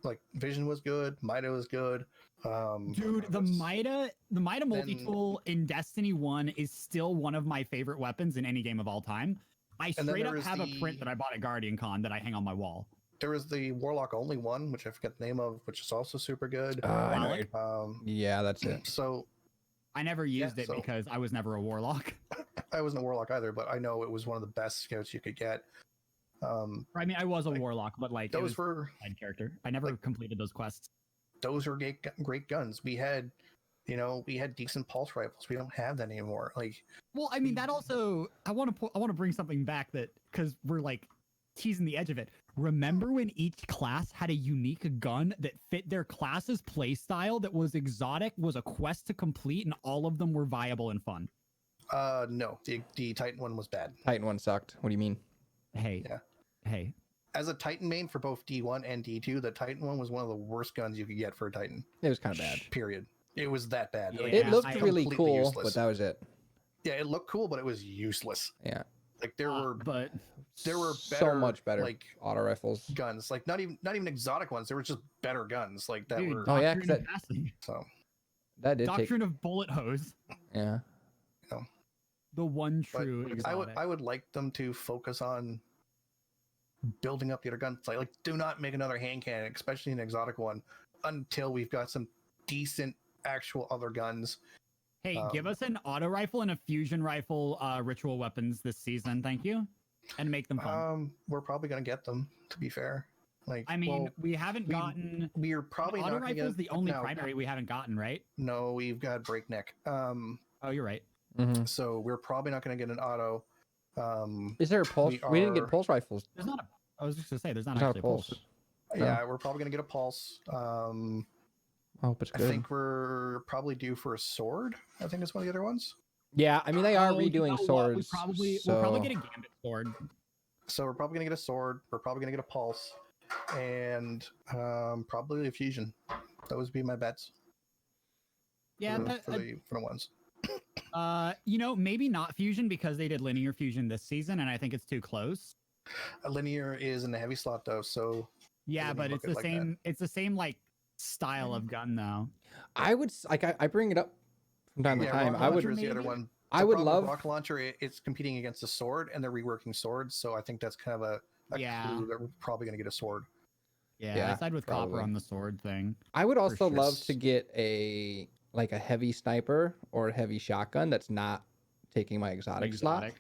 [SPEAKER 3] like, Vision was good. Mida was good.
[SPEAKER 4] Dude, the Mida multi-tool in Destiny 1 is still one of my favorite weapons in any game of all time. I
[SPEAKER 3] then
[SPEAKER 4] straight
[SPEAKER 3] there
[SPEAKER 4] up
[SPEAKER 3] was
[SPEAKER 4] have a
[SPEAKER 3] the-
[SPEAKER 4] print that I bought at Guardian Con that I hang on my wall.
[SPEAKER 3] There was the Warlock only one, which I forget the name of, which is also super good.
[SPEAKER 2] I know
[SPEAKER 4] Relic?
[SPEAKER 2] what yeah, that's it.
[SPEAKER 3] So
[SPEAKER 4] I never used it
[SPEAKER 3] so-
[SPEAKER 4] because I was never a warlock.
[SPEAKER 3] I wasn't a Warlock either, but I know it was one of the best scouts you could get.
[SPEAKER 4] I mean, I was a
[SPEAKER 3] Like,
[SPEAKER 4] warlock, but like it
[SPEAKER 3] Those
[SPEAKER 4] was
[SPEAKER 3] were
[SPEAKER 4] a side character. I never completed those quests.
[SPEAKER 3] great guns. We had decent pulse rifles. We don't have that anymore. Like,
[SPEAKER 4] Well, I mean, that also I want to bring something back that because we're like teasing the edge of it. Remember when each class had a unique gun that fit their class's playstyle that was exotic, was a quest to complete, and all of them were viable and fun?
[SPEAKER 3] no, the Titan one was bad.
[SPEAKER 2] Titan one sucked. What do you mean?
[SPEAKER 4] Hey,
[SPEAKER 3] Yeah.
[SPEAKER 4] hey,
[SPEAKER 3] As a Titan main for both D1 and D2, the Titan one was one of the worst guns you could get for a Titan.
[SPEAKER 2] It was kind of bad.
[SPEAKER 3] Period. It was that bad.
[SPEAKER 4] Yeah,
[SPEAKER 3] Like,
[SPEAKER 2] It
[SPEAKER 4] Yeah,
[SPEAKER 2] looked
[SPEAKER 4] I-
[SPEAKER 2] really
[SPEAKER 3] completely
[SPEAKER 2] cool,
[SPEAKER 3] useless.
[SPEAKER 2] but that was it.
[SPEAKER 3] Yeah, it looked cool, but it was useless.
[SPEAKER 2] Yeah.
[SPEAKER 3] Like, there were
[SPEAKER 4] but
[SPEAKER 3] better,
[SPEAKER 2] so much better
[SPEAKER 3] like,
[SPEAKER 2] auto rifles.
[SPEAKER 3] guns. Like, not even exotic ones. There were just better guns. Like, that
[SPEAKER 4] dude,
[SPEAKER 3] were
[SPEAKER 2] Oh, yeah,
[SPEAKER 4] Doctrine
[SPEAKER 2] 'cause
[SPEAKER 4] of Passing.
[SPEAKER 3] so.
[SPEAKER 2] That did
[SPEAKER 4] Doctrine of Bullet Hose,
[SPEAKER 2] yeah.
[SPEAKER 4] the one
[SPEAKER 3] But
[SPEAKER 4] true exotic.
[SPEAKER 3] I would like them to focus on building up the other guns. Like do not make another hand cannon, especially an exotic one, until we've got some decent actual other guns.
[SPEAKER 4] Hey, give us an auto rifle and a fusion rifle ritual weapons this season, thank you, and make them fun.
[SPEAKER 3] We're probably gonna get them. To be fair, like
[SPEAKER 4] I mean, we haven't gotten.
[SPEAKER 3] We're probably
[SPEAKER 4] auto
[SPEAKER 3] not gonna
[SPEAKER 4] rifle is
[SPEAKER 3] get,
[SPEAKER 4] the only
[SPEAKER 3] no,
[SPEAKER 4] primary we haven't gotten, right?
[SPEAKER 3] No, we've got breakneck.
[SPEAKER 4] Oh, you're right.
[SPEAKER 3] So we're probably not gonna get an auto.
[SPEAKER 2] Is there a pulse? We didn't get pulse rifles.
[SPEAKER 4] There's not. I was just gonna say there's not
[SPEAKER 2] There's
[SPEAKER 4] actually
[SPEAKER 2] not a pulse.
[SPEAKER 3] Yeah, we're probably gonna get a pulse.
[SPEAKER 2] I hope it's good.
[SPEAKER 3] I think we're probably due for a sword. I think it's one of the other ones.
[SPEAKER 2] Yeah, I mean they are redoing swords.
[SPEAKER 4] We'll probably get a gambit sword.
[SPEAKER 3] So we're probably gonna get a sword. We're probably gonna get a pulse, and probably a fusion. Those would be my bets.
[SPEAKER 4] Yeah,
[SPEAKER 3] for the ones.
[SPEAKER 4] Maybe not fusion because they did linear fusion this season, and I think it's too close.
[SPEAKER 3] A linear is in the heavy slot though, so
[SPEAKER 4] yeah, but it's the same. It's the same like style of gun though.
[SPEAKER 2] I would I bring it up from time to time.
[SPEAKER 3] I would. Is the other one.
[SPEAKER 2] I would love
[SPEAKER 3] rocket launcher. It's competing against a sword, and they're reworking swords. So I think that's kind of a clue that we're probably going to get a sword.
[SPEAKER 4] Yeah, I side with copper on the sword thing.
[SPEAKER 2] I would also love to get a heavy sniper or a heavy shotgun that's not taking my exotic slot.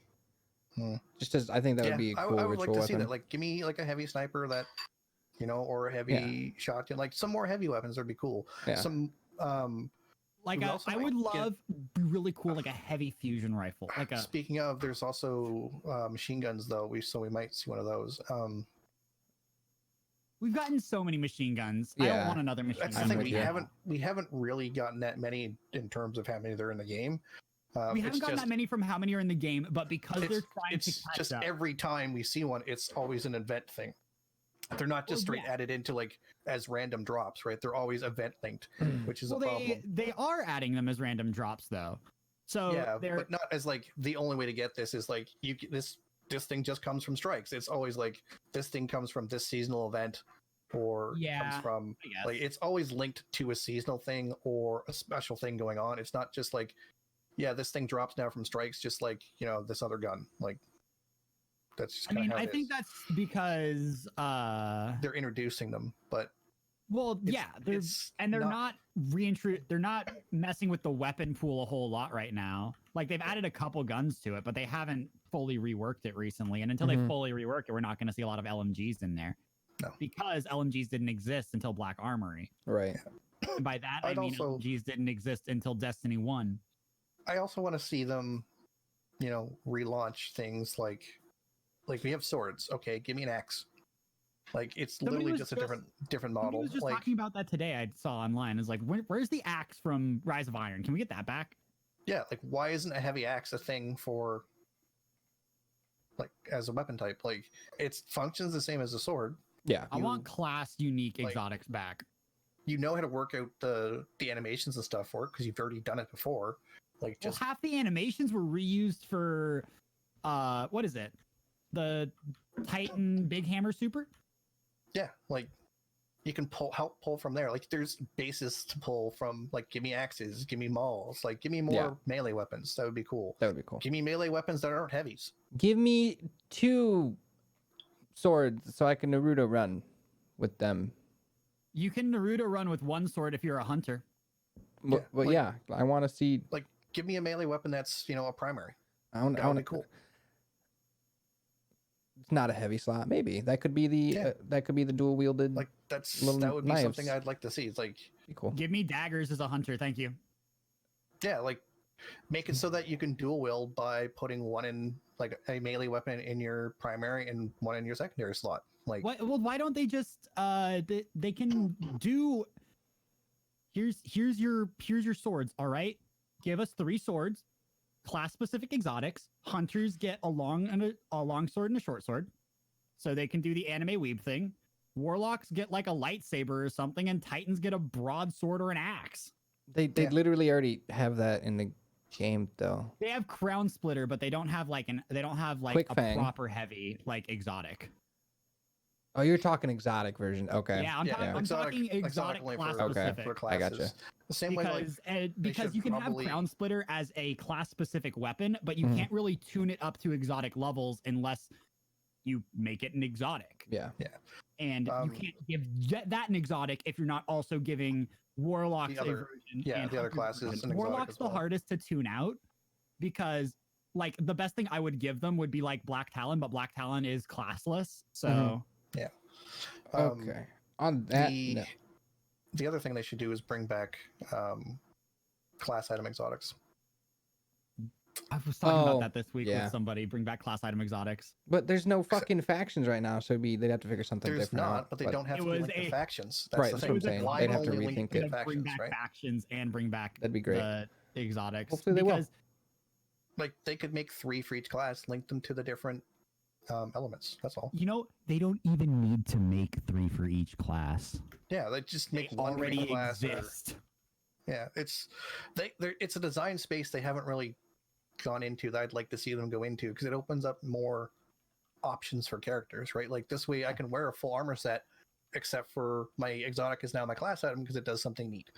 [SPEAKER 2] Just as I think that would be a cool
[SPEAKER 3] I would like to
[SPEAKER 2] weapon.
[SPEAKER 3] see that. Like, give me like a heavy sniper that, or a heavy shotgun. Like some more heavy weapons would be cool.
[SPEAKER 2] Yeah.
[SPEAKER 3] Some
[SPEAKER 4] I would love be really cool like a heavy fusion rifle.
[SPEAKER 3] Speaking of, there's also machine guns though. We might see one of those.
[SPEAKER 4] We've gotten so many machine guns. I don't want another machine gun.
[SPEAKER 3] That's the thing. We haven't really gotten that many in terms of how many there are in the game.
[SPEAKER 4] We haven't gotten that many from how many are in the game, but because they're trying to catch
[SPEAKER 3] just
[SPEAKER 4] up.
[SPEAKER 3] Every time we see one, it's always an event thing. They're not just straight added into as random drops, right? They're always event linked, which is a problem.
[SPEAKER 4] They are adding them as random drops though. So
[SPEAKER 3] yeah, but not as the only way to get this is this thing just comes from strikes. It's always this thing comes from this seasonal event, or comes from it's always linked to a seasonal thing or a special thing going on. It's not just this thing drops now from strikes, just this other gun. That's just
[SPEAKER 4] I think that's because
[SPEAKER 3] they're introducing them, but
[SPEAKER 4] they're not messing with the weapon pool a whole lot right now. They've added a couple guns to it, but they haven't fully reworked it recently. And until they fully rework it, we're not going to see a lot of LMGs in there.
[SPEAKER 3] No.
[SPEAKER 4] Because LMGs didn't exist until Black Armory.
[SPEAKER 2] Right.
[SPEAKER 4] And by that I mean LMGs didn't exist until Destiny 1. I
[SPEAKER 3] also want to see them, relaunch things like we have swords. Okay, give me an axe. It's literally just a different model.
[SPEAKER 4] I was just talking about that today. I saw online. It's where's the axe from Rise of Iron? Can we get that back?
[SPEAKER 3] Yeah, why isn't a heavy axe a thing for as a weapon type? It functions the same as a sword.
[SPEAKER 2] Yeah.
[SPEAKER 4] I want class unique exotics back.
[SPEAKER 3] You know how to work out the animations and stuff for it because you've already done it before.
[SPEAKER 4] Half the animations were reused for what is it? The Titan Big Hammer Super?
[SPEAKER 3] Yeah, you can help pull from there. There's bases to pull from. Give me axes, give me mauls, give me more melee weapons. That would be cool. Give me melee weapons that aren't heavies.
[SPEAKER 2] Give me 2 swords so I can Naruto run with them.
[SPEAKER 4] You can Naruto run with 1 sword if you're a hunter.
[SPEAKER 2] I want to see.
[SPEAKER 3] Give me a melee weapon that's a primary.
[SPEAKER 2] I want to
[SPEAKER 3] cool.
[SPEAKER 2] It's not a heavy slot. Maybe that could be the dual wielded.
[SPEAKER 3] That would be something I'd like to see. It's
[SPEAKER 2] be cool.
[SPEAKER 4] Give me daggers as a hunter, thank you.
[SPEAKER 3] Yeah, make it so that you can dual wield by putting one in a melee weapon in your primary and one in your secondary slot.
[SPEAKER 4] Why don't they just they can do? Here's your swords. All right, give us 3 swords. Class specific exotics. Hunters get a long sword and a short sword, so they can do the anime weeb thing. Warlocks get a lightsaber or something, and Titans get a broadsword or an axe.
[SPEAKER 2] They literally already have that in the game though.
[SPEAKER 4] They have crown splitter, but they don't have
[SPEAKER 2] Quick
[SPEAKER 4] a
[SPEAKER 2] Fang.
[SPEAKER 4] proper heavy exotic.
[SPEAKER 2] Oh, you're talking exotic version. Okay.
[SPEAKER 4] Yeah, I'm talking exotic class specific.
[SPEAKER 3] For classes.
[SPEAKER 2] I gotcha.
[SPEAKER 3] The same
[SPEAKER 4] because you can have crown splitter as a class specific weapon, but you can't really tune it up to exotic levels unless you make it an exotic.
[SPEAKER 2] Yeah.
[SPEAKER 4] And you can't give that an exotic if you're not also giving Warlocks
[SPEAKER 3] The other-
[SPEAKER 4] a version.
[SPEAKER 3] yeah,
[SPEAKER 4] and
[SPEAKER 3] the other
[SPEAKER 4] Hunters a
[SPEAKER 3] classes
[SPEAKER 4] version.
[SPEAKER 3] an exotic
[SPEAKER 4] Warlock's
[SPEAKER 3] as well.
[SPEAKER 4] the hardest to tune out because like the best thing I would give them would be like Black Talon, but Black Talon is classless. So
[SPEAKER 2] Okay. On that,
[SPEAKER 3] the other thing they should do is bring back class item exotics.
[SPEAKER 4] I was talking
[SPEAKER 2] Oh,
[SPEAKER 4] about that this week
[SPEAKER 2] yeah.
[SPEAKER 4] with somebody. Bring back class item exotics.
[SPEAKER 2] but there's no fucking factions right now, so they'd have to figure something
[SPEAKER 3] There's
[SPEAKER 2] different
[SPEAKER 3] not,
[SPEAKER 2] out.
[SPEAKER 3] but they don't have
[SPEAKER 4] It
[SPEAKER 3] to be
[SPEAKER 4] was
[SPEAKER 3] linked to
[SPEAKER 4] a-
[SPEAKER 3] factions.
[SPEAKER 2] Right,
[SPEAKER 3] the
[SPEAKER 2] that's
[SPEAKER 3] thing.
[SPEAKER 2] what I'm saying.
[SPEAKER 3] Why
[SPEAKER 2] They'd have to
[SPEAKER 3] only link
[SPEAKER 2] rethink
[SPEAKER 3] to
[SPEAKER 2] it.
[SPEAKER 3] factions,
[SPEAKER 4] Bring back
[SPEAKER 3] right?
[SPEAKER 4] factions and bring back
[SPEAKER 2] That'd be great.
[SPEAKER 4] the exotics.
[SPEAKER 2] Hopefully they will.
[SPEAKER 4] Because
[SPEAKER 3] Like they could make 3 for each class, link them to the different elements. That's all.
[SPEAKER 4] you know, they don't even need to make 3 for each class.
[SPEAKER 3] Yeah, they just
[SPEAKER 4] They
[SPEAKER 3] make one for
[SPEAKER 4] already
[SPEAKER 3] each class.
[SPEAKER 4] exist.
[SPEAKER 3] Yeah, it's it's a design space they haven't really gone into that I'd like to see them go into because it opens up more options for characters, right? Like this way I can wear a full armor set except for my exotic is now my class item because it does something neat,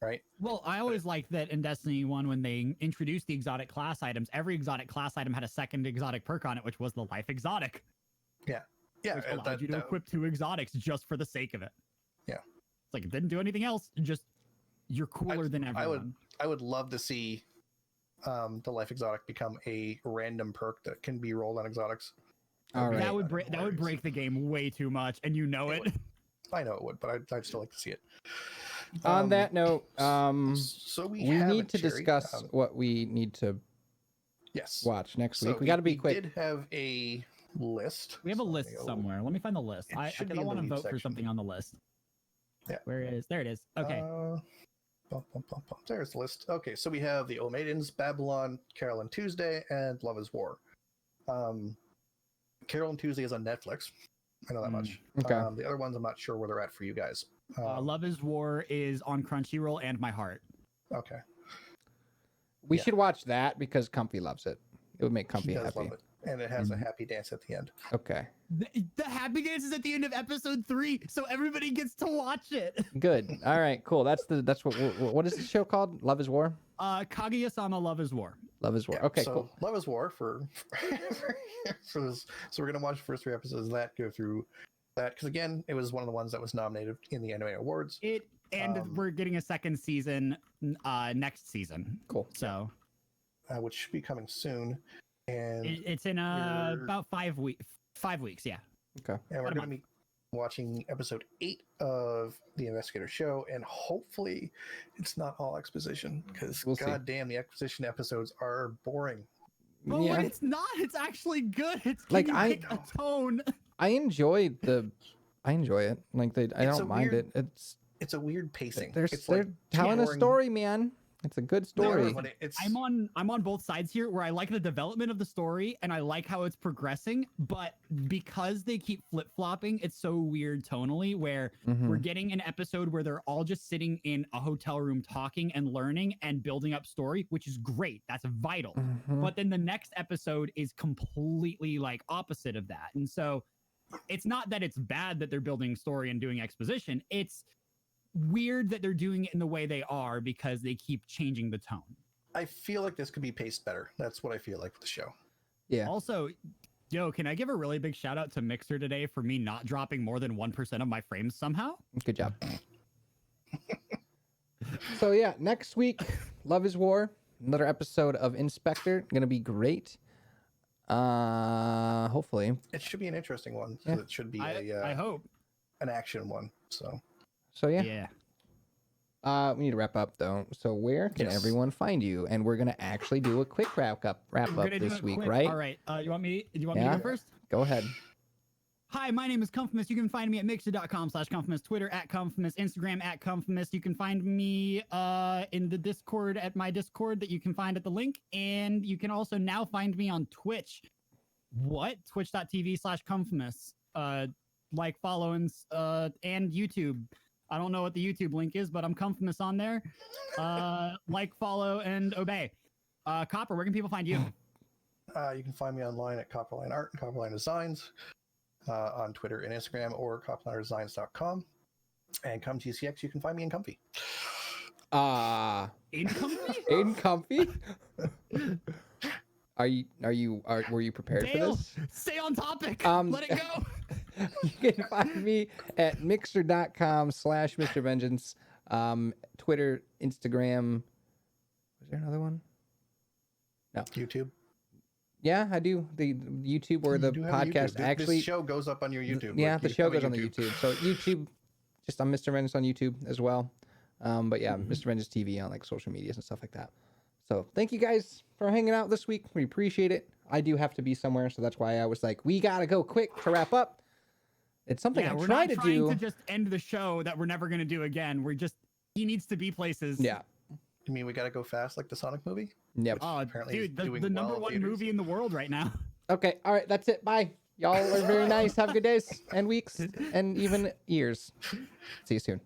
[SPEAKER 3] right?
[SPEAKER 4] Well, I always liked that in Destiny 1 when they introduced the exotic class items, every exotic class item had a second exotic perk on it, which was the life exotic.
[SPEAKER 3] Yeah,
[SPEAKER 4] Which allowed you to equip 2 exotics just for the sake of it.
[SPEAKER 3] Yeah.
[SPEAKER 4] It's like it didn't do anything else, just you're cooler than everyone.
[SPEAKER 3] I would love to see the life exotic become a random perk that can be rolled on exotics.
[SPEAKER 2] All right.
[SPEAKER 4] That would break the game way too much, and you know it.
[SPEAKER 3] I know it would, but I'd still like to see it.
[SPEAKER 2] On that note,
[SPEAKER 3] so we
[SPEAKER 2] need to discuss what we need to
[SPEAKER 3] yes
[SPEAKER 2] watch next
[SPEAKER 3] So
[SPEAKER 2] week. We got to be
[SPEAKER 3] we
[SPEAKER 2] quick.
[SPEAKER 3] did have a list.
[SPEAKER 4] We have a
[SPEAKER 3] So let
[SPEAKER 4] list
[SPEAKER 3] me go-
[SPEAKER 4] somewhere. Let me find the list.
[SPEAKER 3] It
[SPEAKER 4] I
[SPEAKER 3] should be
[SPEAKER 4] don't
[SPEAKER 3] in the
[SPEAKER 4] want to
[SPEAKER 3] lead
[SPEAKER 4] vote for
[SPEAKER 3] section.
[SPEAKER 4] something on the list.
[SPEAKER 3] Yeah.
[SPEAKER 4] Where is there? It is. Okay.
[SPEAKER 3] There's the list. Okay, so we have the O Maidens, Babylon, Carol and Tuesday, and Love is War. Carol and Tuesday is on Netflix. I know that much.
[SPEAKER 2] Okay.
[SPEAKER 3] The other ones, I'm not sure where they're at for you guys.
[SPEAKER 4] Love is War is on Crunchyroll and My Heart.
[SPEAKER 3] Okay.
[SPEAKER 2] We
[SPEAKER 3] yeah.
[SPEAKER 2] should watch that because Comfy loves it. It would make
[SPEAKER 3] She
[SPEAKER 2] Comfy
[SPEAKER 3] does
[SPEAKER 2] happy.
[SPEAKER 3] love it. And it has a happy dance at the end.
[SPEAKER 2] Okay.
[SPEAKER 4] The happy dance is at the end of episode 3, so everybody gets to watch it.
[SPEAKER 2] Good. All right. Cool. That's what is the show called? Love is War.
[SPEAKER 4] Kaguya-sama Love is War.
[SPEAKER 2] Love is War.
[SPEAKER 3] Yeah,
[SPEAKER 2] Okay.
[SPEAKER 3] so
[SPEAKER 2] Cool.
[SPEAKER 3] Love is War for this. So we're gonna watch the first 3 episodes of that, go through that because again, it was one of the ones that was nominated in the Anime Awards.
[SPEAKER 4] We're getting a second season next season.
[SPEAKER 2] Cool.
[SPEAKER 4] So
[SPEAKER 3] Which should be coming soon. And
[SPEAKER 4] it's in about 5 weeks. 5 weeks, yeah.
[SPEAKER 2] Okay.
[SPEAKER 3] and we're
[SPEAKER 4] about a
[SPEAKER 3] going to be watching episode 8 of the Investigator Show, and hopefully it's not all exposition because
[SPEAKER 2] We'll see.
[SPEAKER 3] goddamn, the exposition episodes are boring.
[SPEAKER 4] But
[SPEAKER 2] Yeah.
[SPEAKER 4] when it's not, it's actually good. It's
[SPEAKER 2] Like,
[SPEAKER 4] can you
[SPEAKER 2] I-
[SPEAKER 4] pick a tone.
[SPEAKER 2] I enjoy it. Like I
[SPEAKER 3] It's
[SPEAKER 2] don't
[SPEAKER 3] a
[SPEAKER 2] mind
[SPEAKER 3] weird
[SPEAKER 2] it.
[SPEAKER 3] It's a weird pacing.
[SPEAKER 2] They're
[SPEAKER 3] It's like
[SPEAKER 2] telling a
[SPEAKER 3] boring-
[SPEAKER 2] story, man. It's a good
[SPEAKER 3] They are,
[SPEAKER 2] story.
[SPEAKER 3] but it's
[SPEAKER 4] I'm on both sides here where I like the development of the story and I like how it's progressing, but because they keep flip-flopping, it's so weird tonally where
[SPEAKER 2] Mhm.
[SPEAKER 4] we're getting an episode where they're all just sitting in a hotel room talking and learning and building up story, which is great. That's vital.
[SPEAKER 2] Mhm.
[SPEAKER 4] But then the next episode is completely like opposite of that. And so it's not that it's bad that they're building story and doing exposition. It's weird that they're doing it in the way they are because they keep changing the tone.
[SPEAKER 3] I feel like this could be paced better. That's what I feel like with the show.
[SPEAKER 2] Yeah.
[SPEAKER 4] Also, can I give a really big shout out to Mixer today for me not dropping more than 1% of my frames somehow?
[SPEAKER 2] Good job. So yeah, next week, Love is War, another episode of In Specter. Gonna be great. Hopefully.
[SPEAKER 3] It should be an interesting one.
[SPEAKER 2] Yeah.
[SPEAKER 3] So it should be
[SPEAKER 4] I hope.
[SPEAKER 3] an action one.
[SPEAKER 2] So yeah. We need to wrap up though. So where can
[SPEAKER 3] Yes.
[SPEAKER 2] everyone find you? And we're gonna actually do a quick wrap up
[SPEAKER 4] We're gonna do
[SPEAKER 2] this
[SPEAKER 4] it
[SPEAKER 2] week,
[SPEAKER 4] quick.
[SPEAKER 2] right?
[SPEAKER 4] All right. You want me to
[SPEAKER 2] Yeah.
[SPEAKER 4] go first?
[SPEAKER 2] Go ahead.
[SPEAKER 4] Hi, my name is Comfimus. You can find me at mixer.com/Comfimus, Twitter @Comfimus, Instagram @Comfimus. You can find me in the Discord at my Discord that you can find at the link. And you can also now find me on Twitch. What? Twitch.tv/Comfimus. Like, follow, and YouTube. I don't know what the YouTube link is, but I'm Comfimus on there. Like, follow, and obey. Copper, where can people find you?
[SPEAKER 3] You can find me online at Copperline Art and Copperline Designs on Twitter and Instagram or copperlinedesigns.com. And come TCX, you can find me in Comfy.
[SPEAKER 4] In Comfy?
[SPEAKER 2] In Comfy? Were you prepared
[SPEAKER 4] Dale,
[SPEAKER 2] for this?
[SPEAKER 4] stay on topic.
[SPEAKER 2] Um,
[SPEAKER 4] Let it go.
[SPEAKER 2] You can find me at mixer.com/MrVengeance. Twitter, Instagram. Was there another one? No.
[SPEAKER 3] YouTube.
[SPEAKER 2] Yeah, I do. The YouTube or the
[SPEAKER 3] You do have a
[SPEAKER 2] podcast
[SPEAKER 3] YouTube.
[SPEAKER 2] actually.
[SPEAKER 3] This show goes up on your YouTube.
[SPEAKER 2] Yeah,
[SPEAKER 3] like,
[SPEAKER 2] the
[SPEAKER 3] you
[SPEAKER 2] show
[SPEAKER 3] have a
[SPEAKER 2] goes on the YouTube. So YouTube, just I'm Mr. Vengeance on YouTube as well. But yeah, Mr. Vengeance TV on like social medias and stuff like that. So thank you guys for hanging out this week. We appreciate it. I do have to be somewhere, so that's why I was like, we gotta go quick to wrap up. It's something I
[SPEAKER 4] we're
[SPEAKER 2] try
[SPEAKER 4] not
[SPEAKER 2] to
[SPEAKER 4] trying
[SPEAKER 2] do.
[SPEAKER 4] to just end the show that we're never going to do again. He needs to be places.
[SPEAKER 2] Yeah.
[SPEAKER 3] You mean we got to go fast like the Sonic movie?
[SPEAKER 2] Yep.
[SPEAKER 4] Oh,
[SPEAKER 3] Apparently
[SPEAKER 4] dude,
[SPEAKER 3] it's doing
[SPEAKER 4] the
[SPEAKER 3] well
[SPEAKER 4] number
[SPEAKER 3] in
[SPEAKER 4] one
[SPEAKER 3] theaters.
[SPEAKER 4] movie in the world right now.
[SPEAKER 2] Okay. All right. That's it. Bye. Y'all are very nice. Have good days and weeks and even years. See you soon.